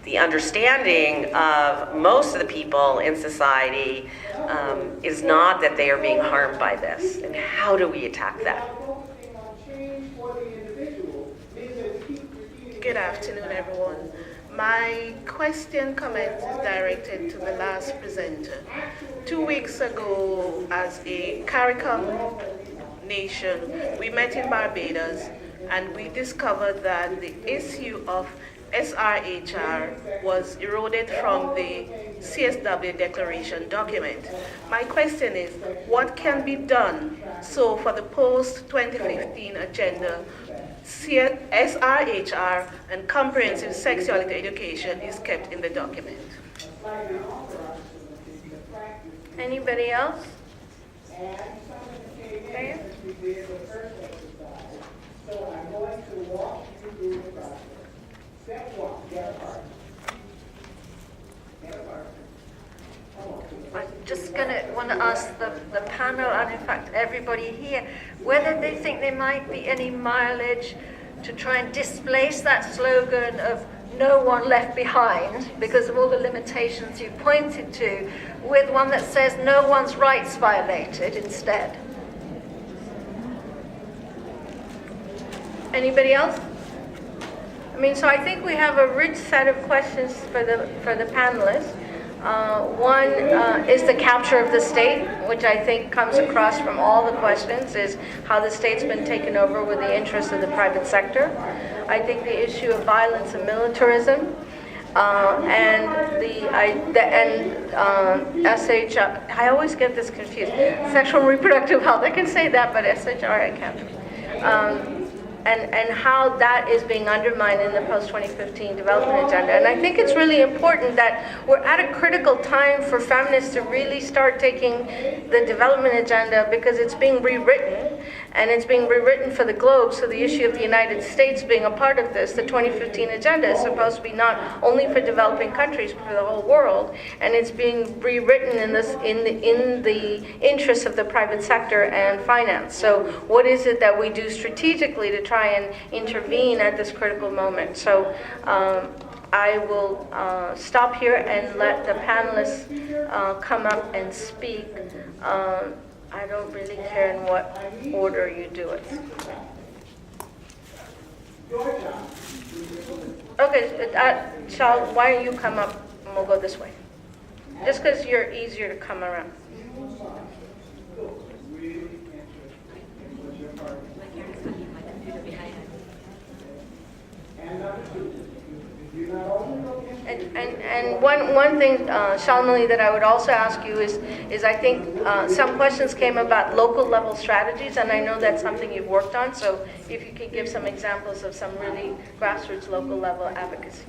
[SPEAKER 8] the understanding of most of the people in society is not that they are being harmed by this. And how do we attack that?
[SPEAKER 9] Good afternoon, everyone. My comment is directed to the last presenter. 2 weeks ago, as a CARICOM nation, we met in Barbados and we discovered that the issue of SRHR was eroded from the CSW declaration document. My question is, what can be done so for the post-2015 agenda, SRHR and comprehensive sexuality education is kept in the document?
[SPEAKER 1] Anybody else?
[SPEAKER 9] Okay.
[SPEAKER 10] So I'm going to walk you through the process. Step 1, get apart. Get apart.
[SPEAKER 11] I'm just want to ask the panel, and in fact everybody here, whether they think there might be any mileage to try and displace that slogan of no one left behind because of all the limitations you pointed to, with one that says no one's rights violated instead.
[SPEAKER 1] Anybody else? I mean, so I think we have a rich set of questions for the panelists. One is the capture of the state, which I think comes across from all the questions, is how the state's been taken over with the interests of the private sector. I think the issue of violence and militarism, and SHR, I always get this confused, sexual and reproductive health, I can say that, but SHR I can't. And how that is being undermined in the post-2015 development agenda. And I think it's really important that we're at a critical time for feminists to really start taking the development agenda, because it's being rewritten. and it's being rewritten for the globe. So the issue of the United States being a part of this, the 2015 agenda is supposed to be not only for developing countries, but for the whole world, and it's being rewritten in the interest of the private sector and finance. So what is it that we do strategically to try and intervene at this critical moment? So I will stop here and let the panelists come up and speak. I don't really care in what order you do it. Okay, Shal, why don't you come up and we'll go this way? Just because you're easier to come around. And one thing, Shalmali, that I would also ask you is I think some questions came about local level strategies, and I know that's something you've worked on, so if you could give some examples of some really grassroots local level advocacy.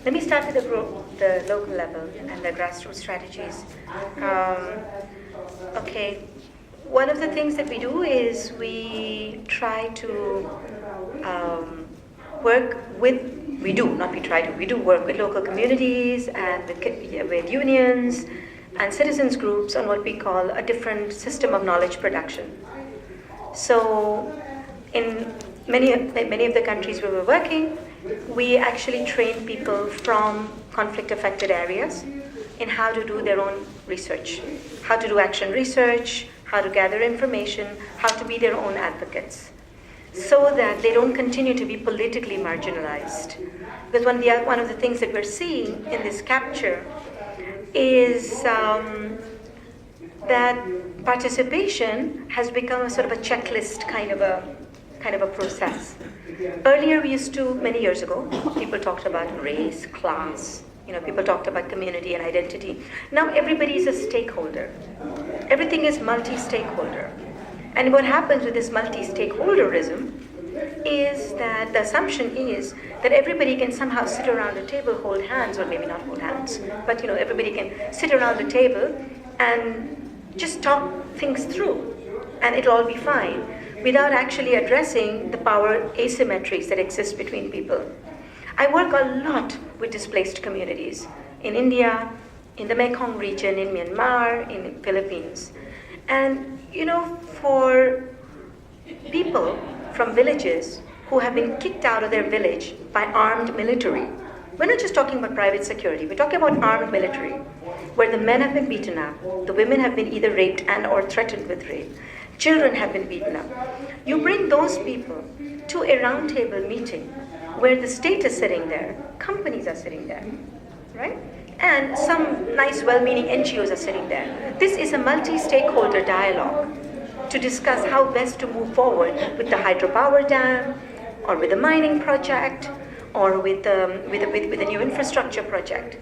[SPEAKER 3] Let me start with the local level and the grassroots strategies. Okay, one of the things that we do is we try to work with, we do work with local communities and with unions and citizens groups on what we call a different system of knowledge production. So in many of the countries where we're working, we actually train people from conflict-affected areas in how to do their own research, how to do action research, how to gather information, how to be their own advocates, so that they don't continue to be politically marginalized. Because one of the things that we're seeing in this capture is that participation has become a sort of a checklist kind of a process. Earlier, many years ago, people talked about race, class, people talked about community and identity. Now everybody is a stakeholder. Everything is multi-stakeholder. And what happens with this multi-stakeholderism is that the assumption is that everybody can somehow sit around a table, hold hands, or maybe not hold hands, but everybody can sit around the table and just talk things through, and it'll all be fine, without actually addressing the power asymmetries that exist between people. I work a lot with displaced communities in India, in the Mekong region, in Myanmar, in the Philippines. And, for people from villages who have been kicked out of their village by armed military, we're not just talking about private security, we're talking about armed military, where the men have been beaten up, the women have been either raped and or threatened with rape, children have been beaten up. You bring those people to a roundtable meeting where the state is sitting there, companies are sitting there, right? And some nice, well-meaning NGOs are sitting there. This is a multi-stakeholder dialogue to discuss how best to move forward with the hydropower dam, or with the mining project, or with a new infrastructure project.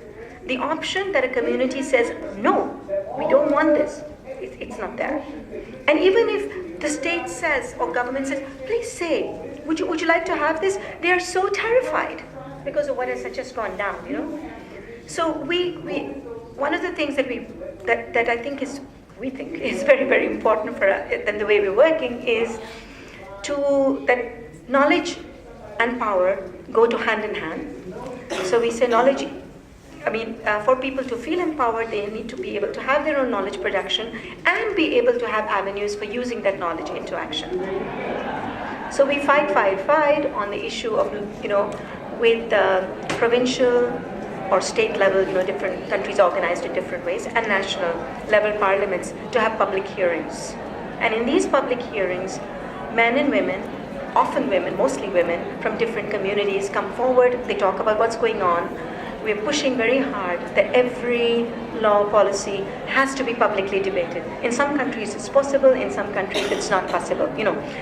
[SPEAKER 3] The option that a community says, no, we don't want this, it's not there. And even if the state says, or government says, please say, would you like to have this? They are so terrified because of what has just gone down, So one of the things that I think is very, very important for us, and the way we're working, is that knowledge and power go to hand in hand. So we say knowledge, for people to feel empowered, they need to be able to have their own knowledge production and be able to have avenues for using that knowledge into action. So we fight on the issue of, with provincial or state level, different countries organized in different ways, and national level parliaments to have public hearings. And in these public hearings, men and women, often women, mostly women from different communities come forward, they talk about what's going on. We're pushing very hard that every law policy has to be publicly debated. In some countries it's possible, in some countries it's not possible,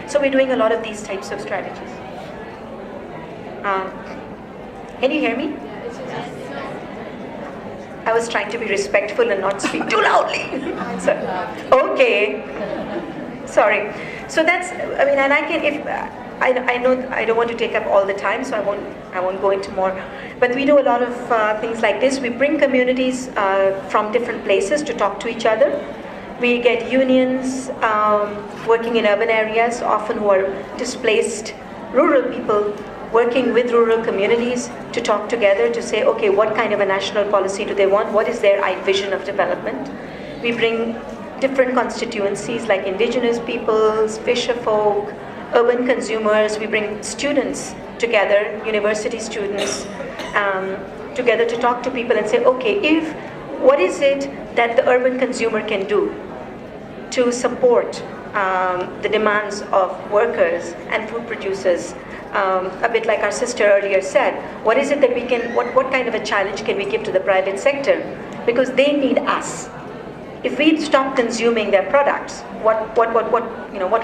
[SPEAKER 3] So we're doing a lot of these types of strategies. Can you hear me? I was trying to be respectful and not speak too loudly. Okay. Sorry. So that's, and I can, I know I don't want to take up all the time, so I won't go into more. But we do a lot of things like this. We bring communities from different places to talk to each other. We get unions working in urban areas, often who are displaced rural people, working with rural communities to talk together to say, okay, what kind of a national policy do they want? What is their vision of development? We bring different constituencies like indigenous peoples, fisher folk, urban consumers. We bring students together, university students, together to talk to people and say, okay, what is it that the urban consumer can do to support the demands of workers and food producers? A bit like our sister earlier said, what is it that we can, what kind of a challenge can we give to the private sector? Because they need us. If we stop consuming their products, what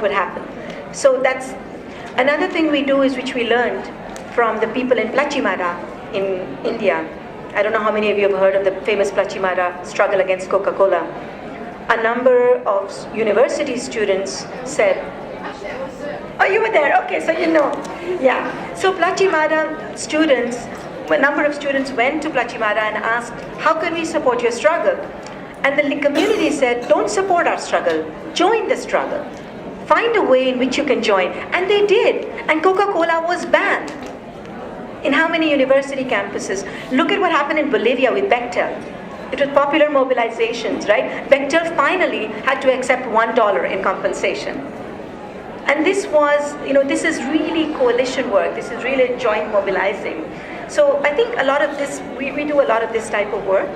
[SPEAKER 3] would happen? So that's another thing we do is which we learned from the people in Plachimada in India. I don't know how many of you have heard of the famous Plachimada struggle against Coca-Cola. A number of university students said, oh, you were there, okay, so you know. Yeah, so Plachimada students, a number of students went to Plachimada and asked, how can we support your struggle? And the community said, don't support our struggle, join the struggle. Find a way in which you can join. And they did, and Coca-Cola was banned. In how many university campuses? Look at what happened in Bolivia with Bechtel. It was popular mobilizations, right? Bechtel finally had to accept $1 in compensation. And this was, this is really coalition work. This is really joint mobilizing. So I think a lot of this, we do a lot of this type of work.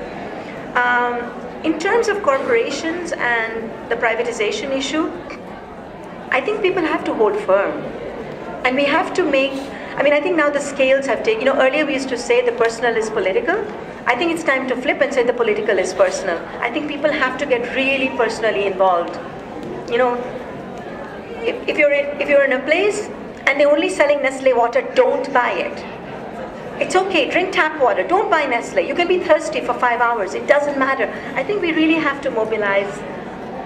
[SPEAKER 3] In terms of corporations and the privatization issue, I think people have to hold firm. And we have to make, I think now the scales have taken, earlier we used to say the personal is political. I think it's time to flip and say the political is personal. I think people have to get really personally involved. If you're in a place and they're only selling Nestle water, don't buy it. It's okay, drink tap water, don't buy Nestle. You can be thirsty for 5 hours, it doesn't matter. I think we really have to mobilize,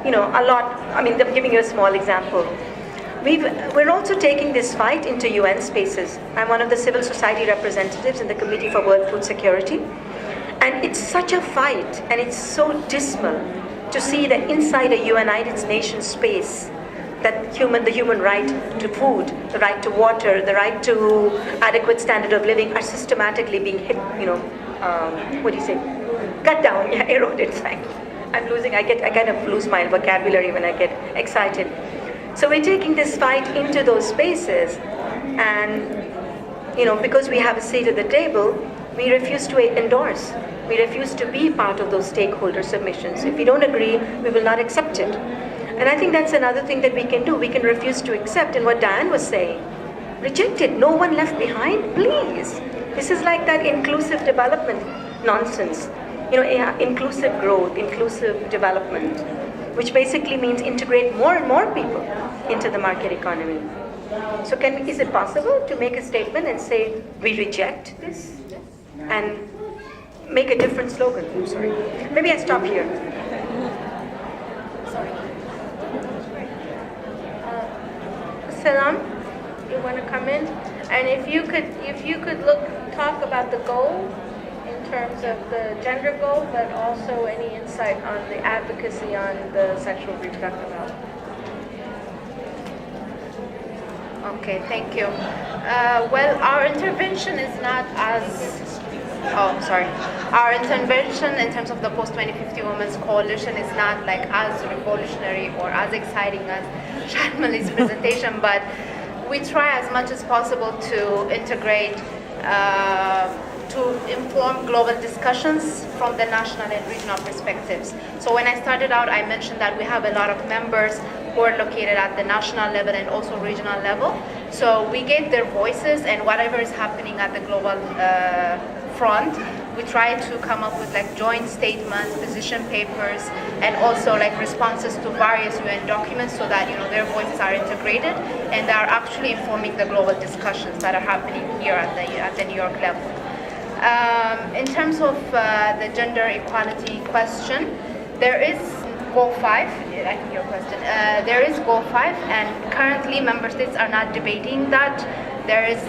[SPEAKER 3] a lot. I'm giving you a small example. We're also taking this fight into UN spaces. I'm one of the civil society representatives in the Committee for World Food Security. And it's such a fight, and it's so dismal to see that inside a United Nations space, that the human right to food, the right to water, the right to adequate standard of living are systematically being hit, cut down, eroded. I kind of lose my vocabulary when I get excited. So we're taking this fight into those spaces, and because we have a seat at the table, we refuse to endorse. We refuse to be part of those stakeholder submissions. If we don't agree, we will not accept it. And I think that's another thing that we can do. We can refuse to accept. And what Diane was saying, reject it, no one left behind, please. This is like that inclusive development nonsense. Inclusive growth, inclusive development, which basically means integrate more and more people into the market economy. So is it possible to make a statement and say, we reject this? And make a different slogan? I'm sorry. Maybe I stop here.
[SPEAKER 1] Salam, you want to come in? And if you could talk about the goal in terms of the gender goal, but also any insight on the advocacy on the sexual reproductive health.
[SPEAKER 4] Okay, thank you. Well, our intervention is not as... Our intervention in terms of the Post-2050 Women's Coalition is not like as revolutionary or as exciting as Sharmali's presentation, but we try as much as possible to integrate, to inform global discussions from the national and regional perspectives. So when I started out, I mentioned that we have a lot of members who are located at the national level and also regional level. So we gave their voices, and whatever is happening at the global front, we try to come up with like joint statements, position papers, and also like responses to various UN documents so that their voices are integrated and they are actually informing the global discussions that are happening here at the New York level. In terms of the gender equality question, there is Goal 5, I think your question, there is Goal 5, and currently member states are not debating that. There is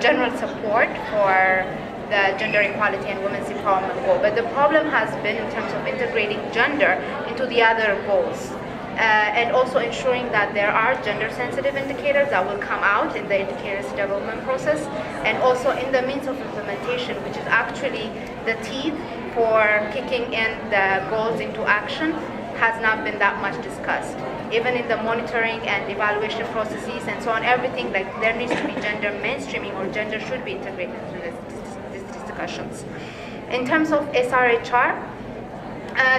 [SPEAKER 4] general support for the gender equality and women's empowerment goal. But the problem has been in terms of integrating gender into the other goals. And also ensuring that there are gender-sensitive indicators that will come out in the indicators development process, and also in the means of implementation, which is actually the teeth for kicking in the goals into action, has not been that much discussed. Even in the monitoring and evaluation processes and so on, everything, like there needs to be gender mainstreaming, or gender should be integrated into these discussions. In terms of SRHR,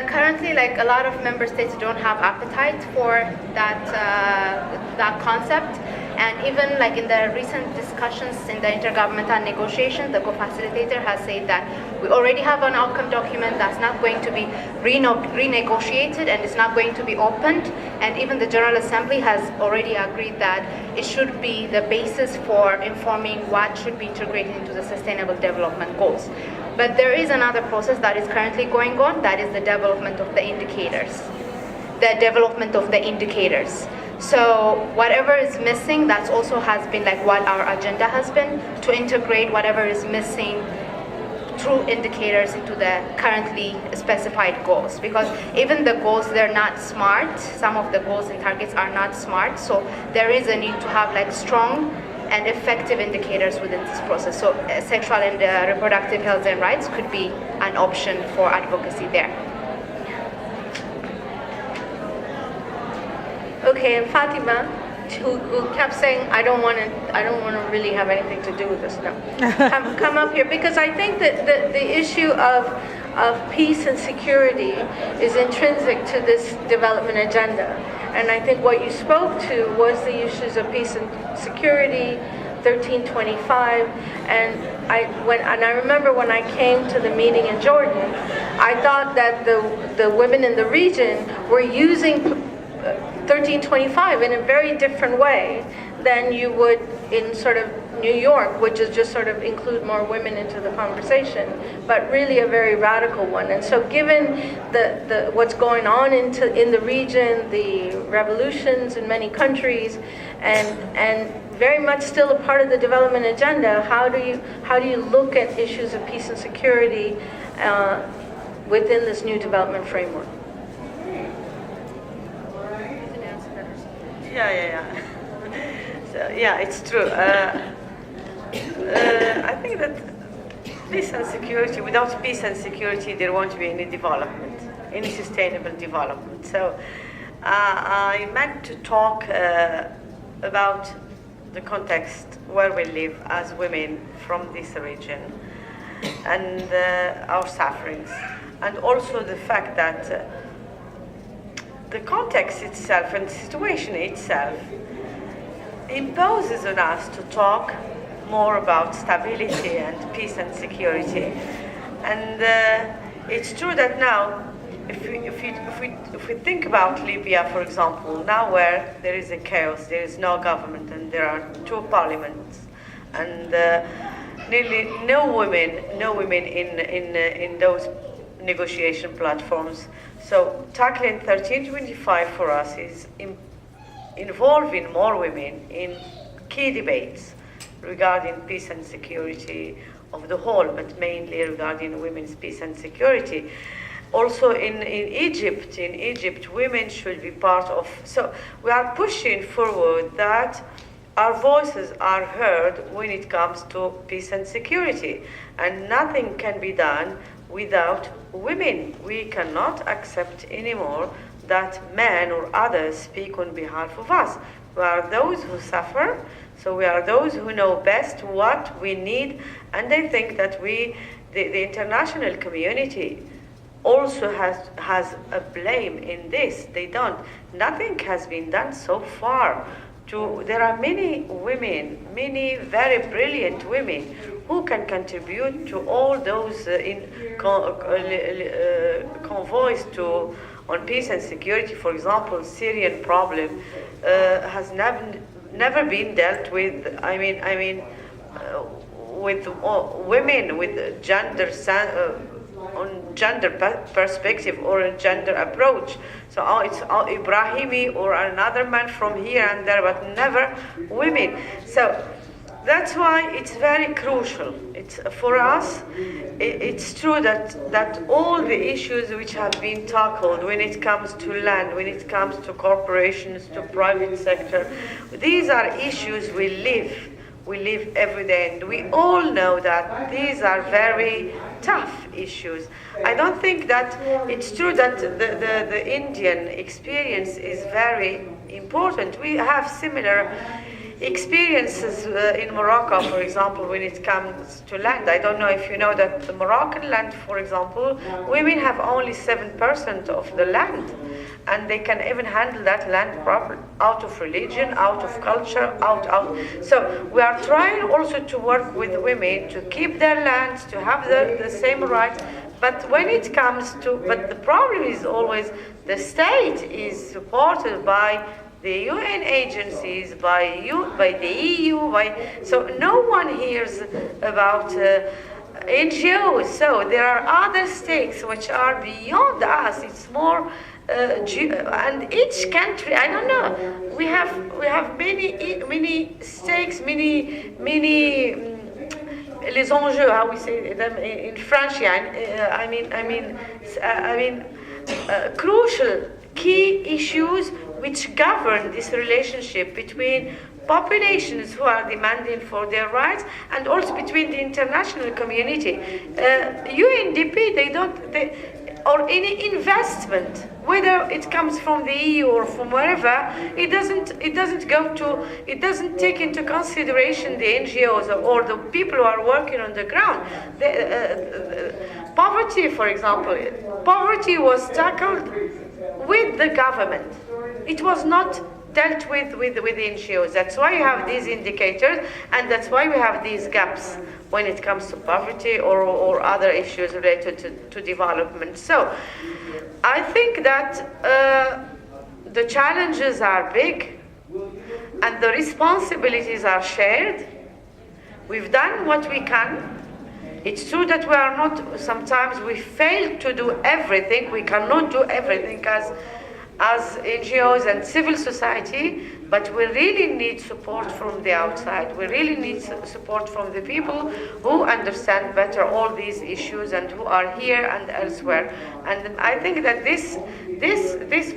[SPEAKER 4] currently, like a lot of member states don't have appetite for that concept, and even like in the recent discussions in the intergovernmental negotiations, the co-facilitator has said that we already have an outcome document that's not going to be renegotiated and it's not going to be opened, and even the General Assembly has already agreed that it should be the basis for informing what should be integrated into the Sustainable Development Goals. But there is another process that is currently going on, that is the development of the indicators. So whatever is missing, that also has been like what our agenda has been, to integrate whatever is missing through indicators into the currently specified goals. Because even the goals, they're not smart. Some of the goals and targets are not smart. So there is a need to have like strong and effective indicators within this process. So sexual and reproductive health and rights could be an option for advocacy there.
[SPEAKER 1] Okay, and Fatima, who kept saying, I don't want to really have anything to do with this now. Come up here, because I think that the issue of peace and security is intrinsic to this development agenda. And I think what you spoke to was the issues of peace and security, 1325, and I remember when I came to the meeting in Jordan, I thought that the women in the region were using 1325 in a very different way than you would in sort of New York, which is just sort of include more women into the conversation, but really a very radical one. And so given the what's going on in the region, the revolutions in many countries, and very much still a part of the development agenda, how do you look at issues of peace and security within this new development framework?
[SPEAKER 2] Yeah. So, yeah, it's true. I think that peace and security, without peace and security, there won't be any development, any sustainable development. So I meant to talk about the context where we live as women from this region, and our sufferings, and also the fact that the context itself and the situation itself imposes on us to talk more about stability and peace and security. And it's true that now, if we think about Libya, for example, now where there is a chaos, there is no government, and there are two parliaments, and nearly no women in those negotiation platforms. So tackling 1325 for us is involving more women in key debates regarding peace and security of the whole, but mainly regarding women's peace and security. Also in Egypt, women should be part of, so we are pushing forward that our voices are heard when it comes to peace and security, and nothing can be done without women. We cannot accept anymore that men or others speak on behalf of us. We are those who suffer, so we are those who know best what we need, and I think that the international community also has a blame in this. Nothing has been done so far. There are many women, many very brilliant women who can contribute to all those convoys on peace and security. For example, Syrian problem has never been dealt with. With women, with gender on gender perspective or a gender approach. So it's Ibrahimi or another man from here and there, but never women. So That's why it's very crucial. It's for us. It's true that all the issues which have been tackled when it comes to land, when it comes to corporations, to private sector, these are issues we live every day, and we all know that these are very tough issues. I don't think that it's true that the Indian experience is very important. We have similar experiences in Morocco, for example, when it comes to land. I don't know if you know that the Moroccan land, for example, women have only 7% of the land, and they can even handle that land properly, out of religion, out of culture, out. So we are trying also to work with women to keep their lands, to have the same rights. But when it comes to, but the problem is always the state is supported by the UN agencies, by the EU, so no one hears about NGOs. So there are other stakes which are beyond us. It's more, and each country, I don't know. We have many stakes, many les enjeux, how we say them in French. Crucial key issues which govern this relationship between populations who are demanding for their rights and also between the international community. UNDP, or any investment, whether it comes from the EU or from wherever, it doesn't take into consideration the NGOs or the people who are working on the ground. Poverty, for example, poverty was tackled with the government. It was not dealt with NGOs. That's why you have these indicators, and that's why we have these gaps when it comes to poverty or other issues related to development. So I think that the challenges are big and the responsibilities are shared. We've done what we can. It's true that we are not, sometimes we fail to do everything. We cannot do everything as NGOs and civil society, but we really need support from the outside. We really need support from the people who understand better all these issues and who are here and elsewhere. And I think that this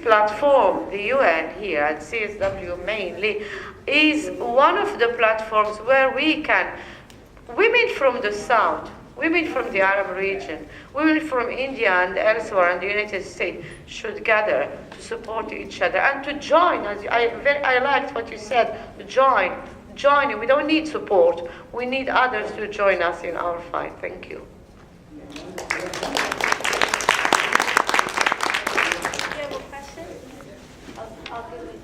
[SPEAKER 2] platform, the UN here at CSW mainly, is one of the platforms where we can, women from the South, women from the Arab region, women from India and elsewhere and the United States should gather to support each other and to join. I liked what you said, join. We don't need support. We need others to join us in our fight. Thank you.
[SPEAKER 5] Do you have a question? I'll give it.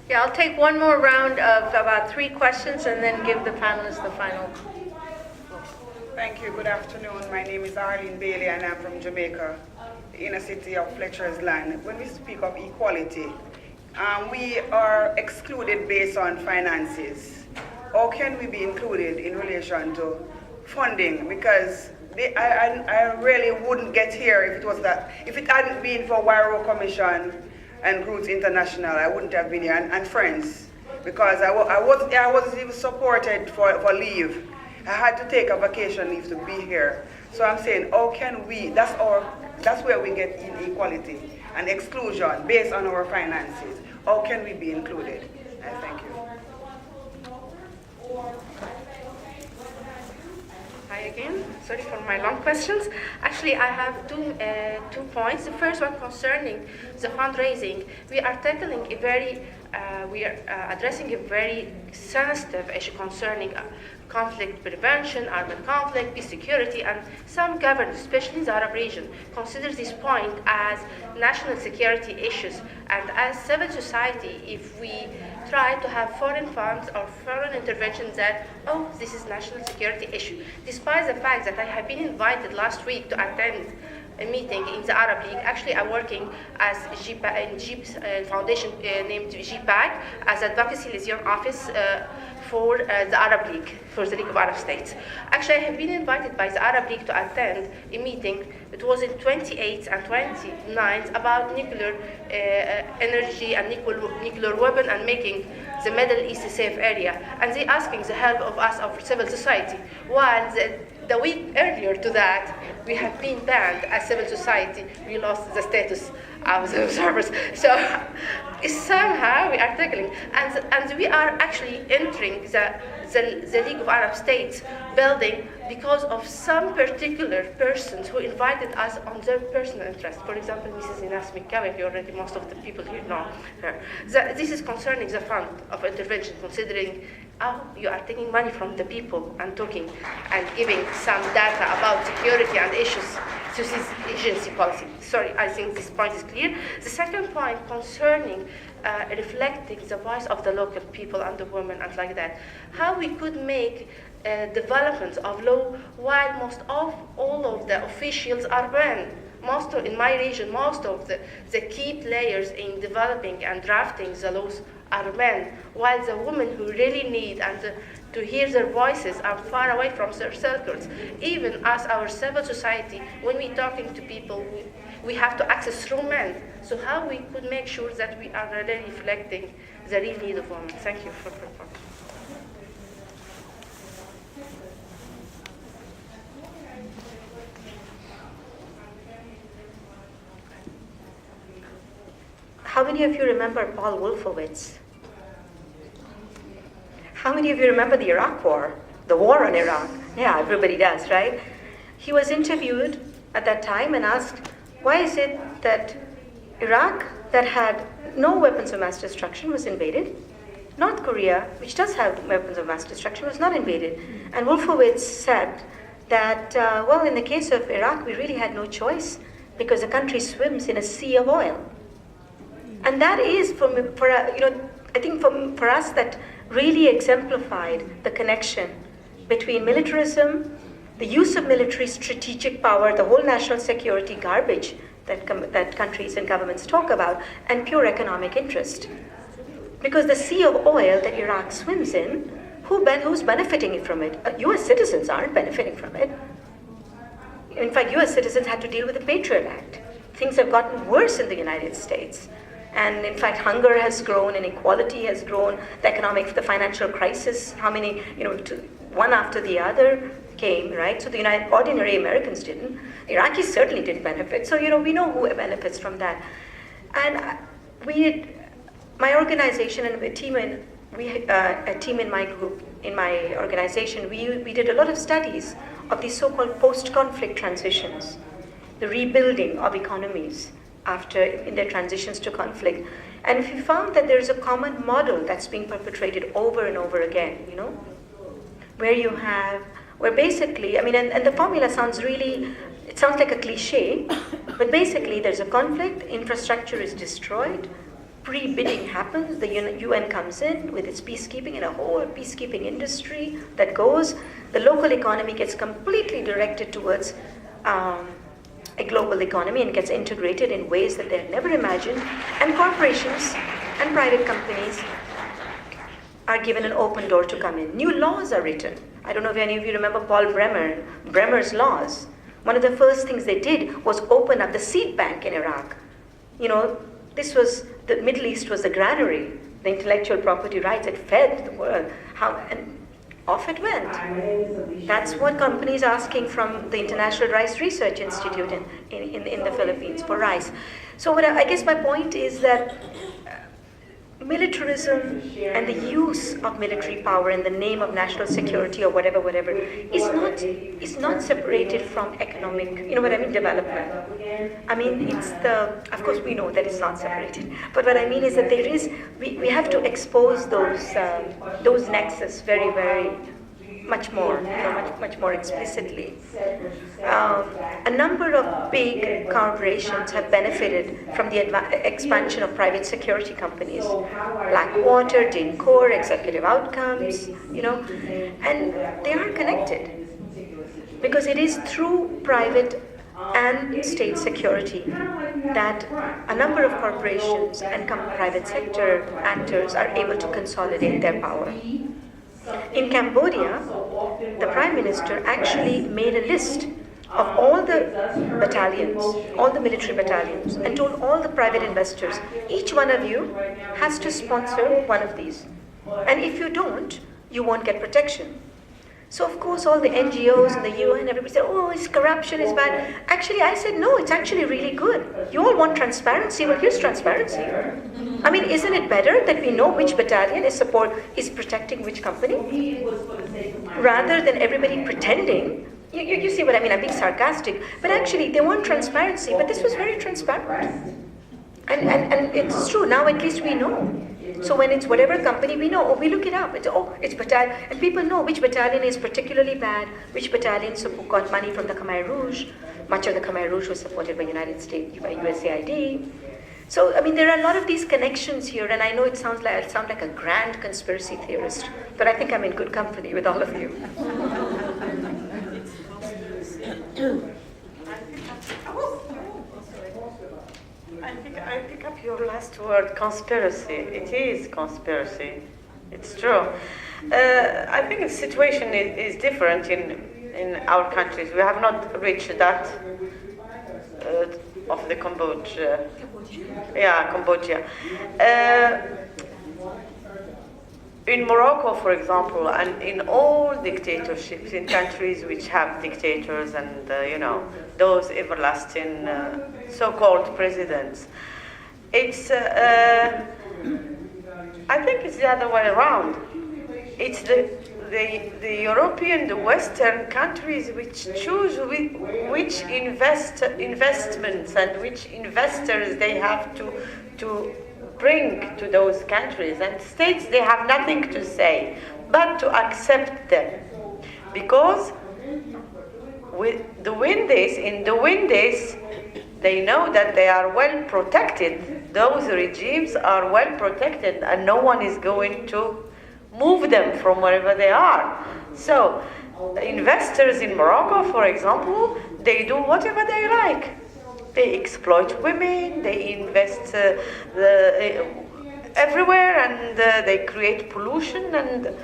[SPEAKER 1] Yeah, I'll take one more round of about 3 questions and then give the panelists the final.
[SPEAKER 12] Thank you. Good afternoon. My name is Arlene Bailey and I'm from Jamaica, the inner city of Fletcher's Land. When we speak of equality, we are excluded based on finances. How can we be included in relation to funding? Because I really wouldn't get here if it hadn't been for Wiro Commission and Roots International. I wouldn't have been here, and friends, because I wasn't even supported for leave. I had to take a vacation leave to be here. So I'm saying, how can we, that's where we get inequality and exclusion based on our finances. How can we be included? And thank you.
[SPEAKER 6] Hi again. Sorry for my long questions. Actually, I have two points. The first one concerning the fundraising. We are tackling we are addressing a very sensitive issue concerning conflict prevention, armed conflict, peace, security, and some governments, especially the Arab region, consider this point as national security issues. And as civil society, if we try to have foreign funds or foreign interventions that, oh, this is national security issue, despite the fact that I have been invited last week to attend a meeting in the Arab League. Actually, I'm working as GPAC, foundation named GPAC, as advocacy liaison office for the Arab League, for the League of Arab States. Actually, I have been invited by the Arab League to attend a meeting. It was in 28th and 29th about nuclear energy and nuclear weapon and making the Middle East a safe area. And they asking the help of us, of civil society. While the week earlier to that, we have been banned as civil society. We lost the status as observers. So somehow we are tackling, and we are actually entering the League of Arab States building because of some particular persons who invited us on their personal interest. For example, Mrs. Ines McCabe, already most of the people here know her. This is concerning the fund of intervention, considering how you are taking money from the people and talking and giving some data about security and issues to this agency policy. Sorry, I think this point is clear. The second point concerning reflecting the voice of the local people and the women and like that, how we could make developments of law while most of all of the officials are men. In my region, most of the key players in developing and drafting the laws are men, while the women who really need and to hear their voices are far away from their circles. Even as our civil society, when we're talking to people, we have to access through men. So how we could make sure that we are really reflecting the real need of women? Thank you for the report.
[SPEAKER 3] How many of you remember Paul Wolfowitz? How many of you remember the Iraq War? The war on Iraq? Yeah, everybody does, right? He was interviewed at that time and asked, why is it that Iraq, that had no weapons of mass destruction, was invaded? North Korea, which does have weapons of mass destruction, was not invaded. And Wolfowitz said that, well, in the case of Iraq, we really had no choice because the country swims in a sea of oil. And that is, I think for us, that really exemplified the connection between militarism, the use of military strategic power, the whole national security garbage that countries and governments talk about, and pure economic interest. Because the sea of oil that Iraq swims in, who's benefiting from it? US citizens aren't benefiting from it. In fact, US citizens had to deal with the Patriot Act. Things have gotten worse in the United States. And in fact, hunger has grown, inequality has grown, the financial crisis, one after the other came, right? So the ordinary Americans didn't. Iraqis certainly didn't benefit. So, we know who benefits from that. And my organization and a team in my group, in my organization, we did a lot of studies of these so-called post-conflict transitions, the rebuilding of economies in their transitions to conflict. And if you found that there's a common model that's being perpetrated over and over again, where basically, and the formula sounds like a cliche, but basically there's a conflict, infrastructure is destroyed, pre-bidding happens, the UN comes in with its peacekeeping and a whole peacekeeping industry that goes, the local economy gets completely directed towards a global economy and gets integrated in ways that they had never imagined, and corporations and private companies are given an open door to come in. New laws are written. I don't know if any of you remember Paul Bremer's laws. One of the first things they did was open up the seed bank in Iraq. The Middle East was the granary, the intellectual property rights that fed the world. And off it went. That's what companies are asking from the International Rice Research Institute in the Philippines for rice. So I guess my point is that militarism and the use of military power in the name of national security or whatever, is not separated from economic, development. Of course we know that it's not separated, but what I mean is that we have to expose those nexus very, very much more explicitly. A number of big corporations have benefited from the expansion of private security companies. Blackwater, Dincor, Executive Outcomes, and they are connected. Because it is through private and state security that a number of corporations and private sector actors are able to consolidate their power. In Cambodia, the Prime Minister actually made a list of all the battalions, all the military battalions, and told all the private investors, each one of you has to sponsor one of these. And if you don't, you won't get protection. So of course all the NGOs and the UN, everybody said, oh, it's corruption, it's bad. Actually, I said, no, it's actually really good. You all want transparency, well, here's transparency. I mean, isn't it better that we know which battalion is protecting which company? Rather than everybody pretending. You see what I mean? I'm being sarcastic. But actually, they want transparency, but this was very transparent. And it's true, now at least we know. So when it's whatever company we know, we look it up. It's battalion, and people know which battalion is particularly bad, which battalion got money from the Khmer Rouge. Much of the Khmer Rouge was supported by United States, by USAID. So, I mean, there are a lot of these connections here, and I know I sound like a grand conspiracy theorist, but I think I'm in good company with all of you.
[SPEAKER 2] I pick up your last word, conspiracy. It is conspiracy. It's true. I think the situation is different in our countries. We have not reached that of the Cambodia. Yeah, Cambodia. In Morocco, for example, and in all dictatorships, in countries which have dictators and, those everlasting so-called presidents, it's, I think it's the other way around. It's the European, the Western countries which choose which investments and which investors they have to bring to those countries, and states, they have nothing to say but to accept them, because with the Windies, they know that they are well protected. Those regimes are well protected, and no one is going to move them from wherever they are. So investors in Morocco, for example, they do whatever they like. They exploit women, they invest everywhere, and they create pollution, and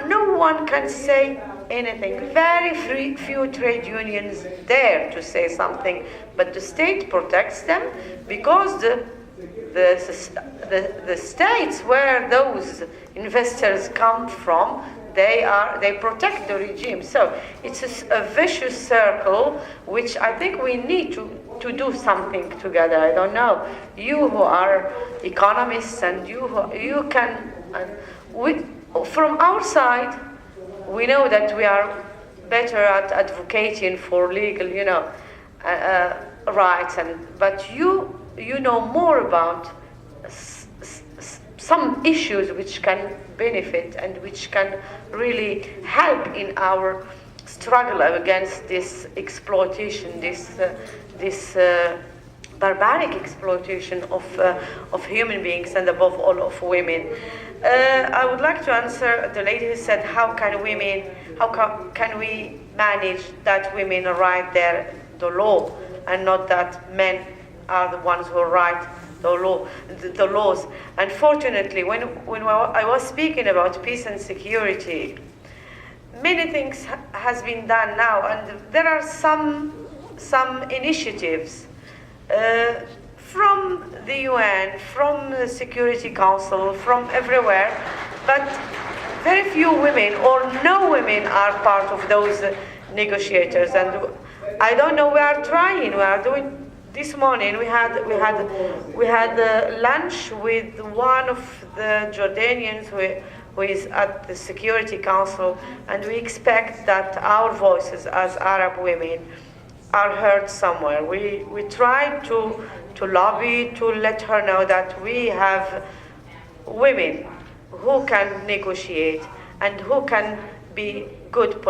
[SPEAKER 2] no one can say anything. Very few trade unions dare to say something, but the state protects them, because the states where those investors come from, they protect the regime. So it's a vicious circle, which I think we need to do something together. I don't know. You who are economists, and you can, from our side, we know that we are better at advocating for legal, rights, but you know more about some issues which can benefit and which can really help in our struggle against this exploitation, this barbaric exploitation of human beings, and above all of women. I would like to answer the lady who said, how can we manage that women write the law, and not that men are the ones who write the laws. Unfortunately, when I was speaking about peace and security, many things has been done now, and there are some initiatives from the UN, from the Security Council, from everywhere, but very few women or no women are part of those negotiators. And I don't know, we are trying, we are doing. This morning we had lunch with one of the Jordanians who is at the Security Council, and we expect that our voices as Arab women are heard somewhere. We try to lobby to let her know that we have women who can negotiate and who can be good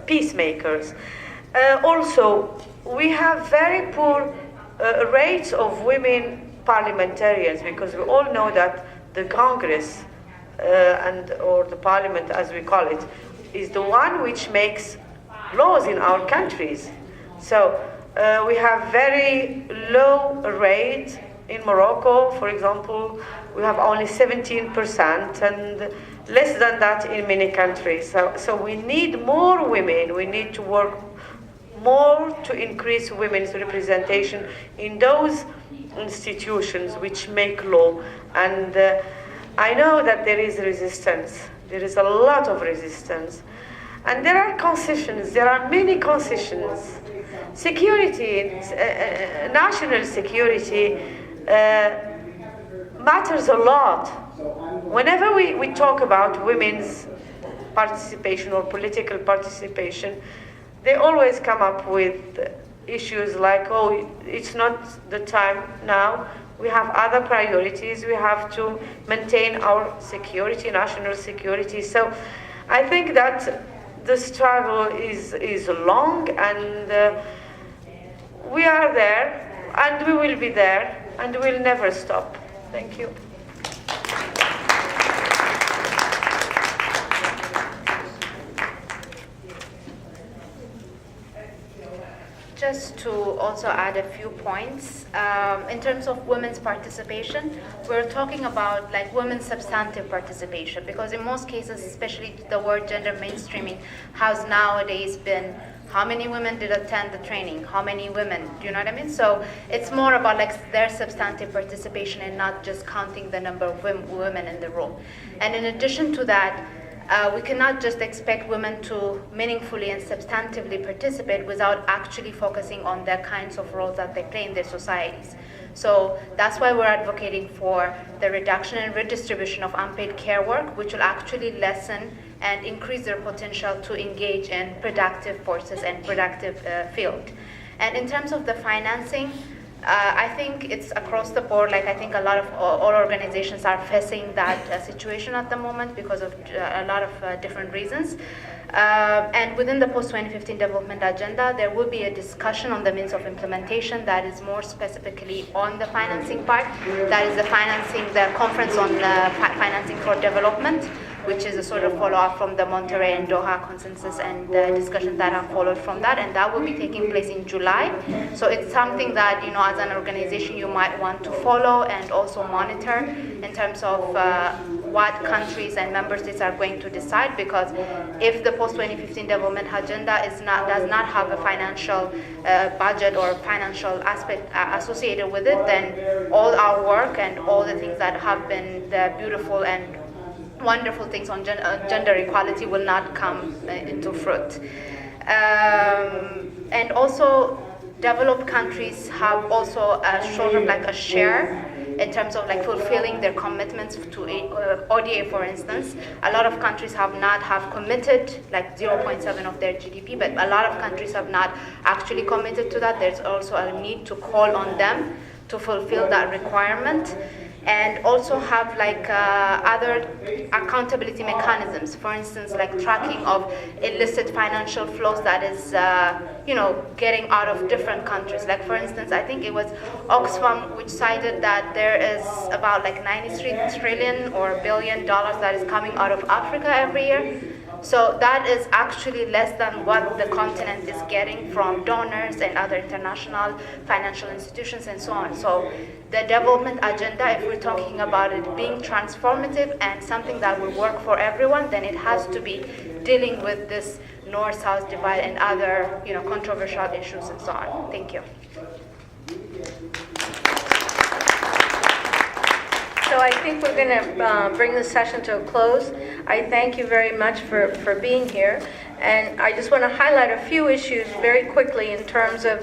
[SPEAKER 2] peacemakers. Also, we have very poor rates of women parliamentarians, because we all know that the Congress or the parliament, as we call it, is the one which makes laws in our countries. So we have very low rate in Morocco, for example. We have only 17%, and less than that in many countries. So we need more women. We need to work more to increase women's representation in those institutions which make law. And I know that there is resistance. There is a lot of resistance. And there are concessions. There are many concessions. Security, national security matters a lot. Whenever we talk about women's participation or political participation, they always come up with issues like, oh, it's not the time now. We have other priorities. We have to maintain our security, national security. So I think that the struggle is long, and we are there, and we will be there, and we'll never stop. Thank you.
[SPEAKER 4] Just to also add a few points, in terms of women's participation, we're talking about like women's substantive participation, because in most cases, especially the word gender mainstreaming has nowadays been how many women did attend the training, how many women, do you know what I mean? So it's more about like their substantive participation and not just counting the number of women in the room. And in addition to that, we cannot just expect women to meaningfully and substantively participate without actually focusing on the kinds of roles that they play in their societies. So that's why we're advocating for the reduction and redistribution of unpaid care work, which will actually lessen and increase their potential to engage in productive forces and productive field. And in terms of the financing, I think it's across the board. Like I think a lot of all organizations are facing that situation at the moment because of a lot of different reasons. And within the post-2015 development agenda, there will be a discussion on the means of implementation that is more specifically on the financing part. That is the conference on financing for development, which is a sort of follow-up from the Monterey and Doha consensus and discussions that have followed from that, and that will be taking place in July. So it's something that, you know, as an organization you might want to follow and also monitor in terms of what countries and member states are going to decide, because if the post-2015 development agenda does not have a financial budget or financial aspect associated with it, then all our work and all the things that have been the beautiful and wonderful things on gender equality will not come into fruit. And also, developed countries have also sort of like a share in terms of like fulfilling their commitments to ODA, for instance. A lot of countries have committed like 0.7 of their GDP, but a lot of countries have not actually committed to that. There's also a need to call on them to fulfill that requirement, and also have like other accountability mechanisms. For instance, like tracking of illicit financial flows that is, getting out of different countries. Like for instance, I think it was Oxfam which cited that there is about like 93 trillion or billion dollars that is coming out of Africa every year. So that is actually less than what the continent is getting from donors and other international financial institutions and so on. So the development agenda, if we're talking about it being transformative and something that will work for everyone, then it has to be dealing with this North-South divide and other, controversial issues and so on. Thank you.
[SPEAKER 1] So I think we're going to bring the session to a close. I thank you very much for being here. And I just want to highlight a few issues very quickly in terms of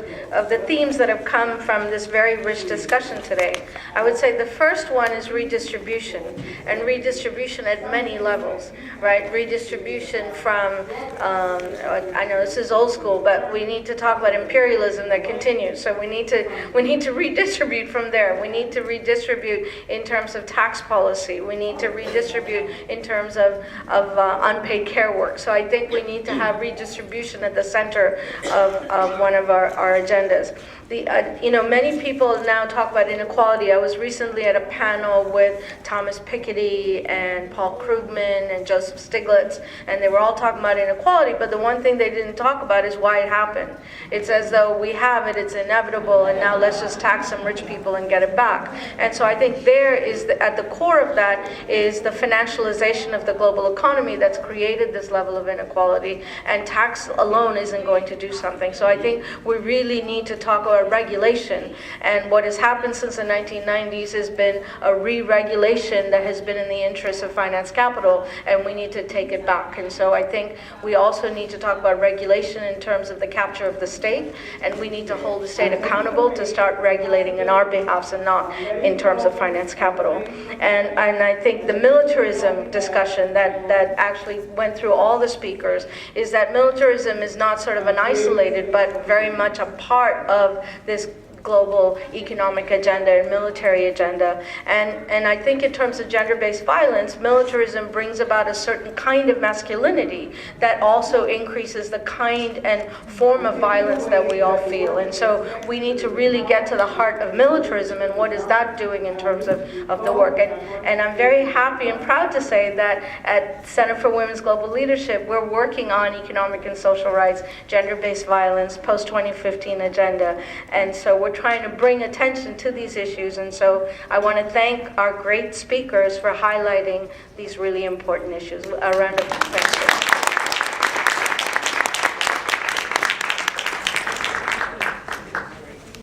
[SPEAKER 1] the themes that have come from this very rich discussion today. I would say the first one is redistribution, and redistribution at many levels, right? Redistribution from, I know this is old school, but we need to talk about imperialism that continues. So we need to redistribute from there. We need to redistribute in terms of tax policy. We need to redistribute in terms of unpaid care work. So I think we need to to have redistribution at the center of one of our agendas. Many people now talk about inequality. I was recently at a panel with Thomas Piketty and Paul Krugman and Joseph Stiglitz, and they were all talking about inequality, but the one thing they didn't talk about is why it happened. It's as though we have it, it's inevitable, and now let's just tax some rich people and get it back. And so I think there is, at the core of that, is the financialization of the global economy that's created this level of inequality, and tax alone isn't going to do something. So I think we really need to talk about regulation, and what has happened since the 1990s has been a re-regulation that has been in the interest of finance capital, and we need to take it back. And so I think we also need to talk about regulation in terms of the capture of the state, and we need to hold the state accountable to start regulating in our behalf and not in terms of finance capital. And I think the militarism discussion that actually went through all the speakers is that militarism is not sort of an isolated, but very much a part of this global economic agenda and military agenda. And I think in terms of gender-based violence, militarism brings about a certain kind of masculinity that also increases the kind and form of violence that we all feel. And so we need to really get to the heart of militarism and what is that doing in terms of the work. And I'm very happy and proud to say that at Center for Women's Global Leadership, we're working on economic and social rights, gender-based violence, post-2015 agenda. And so we're trying to bring attention to these issues, and so I want to thank our great speakers for highlighting these really important issues. A round of thanks.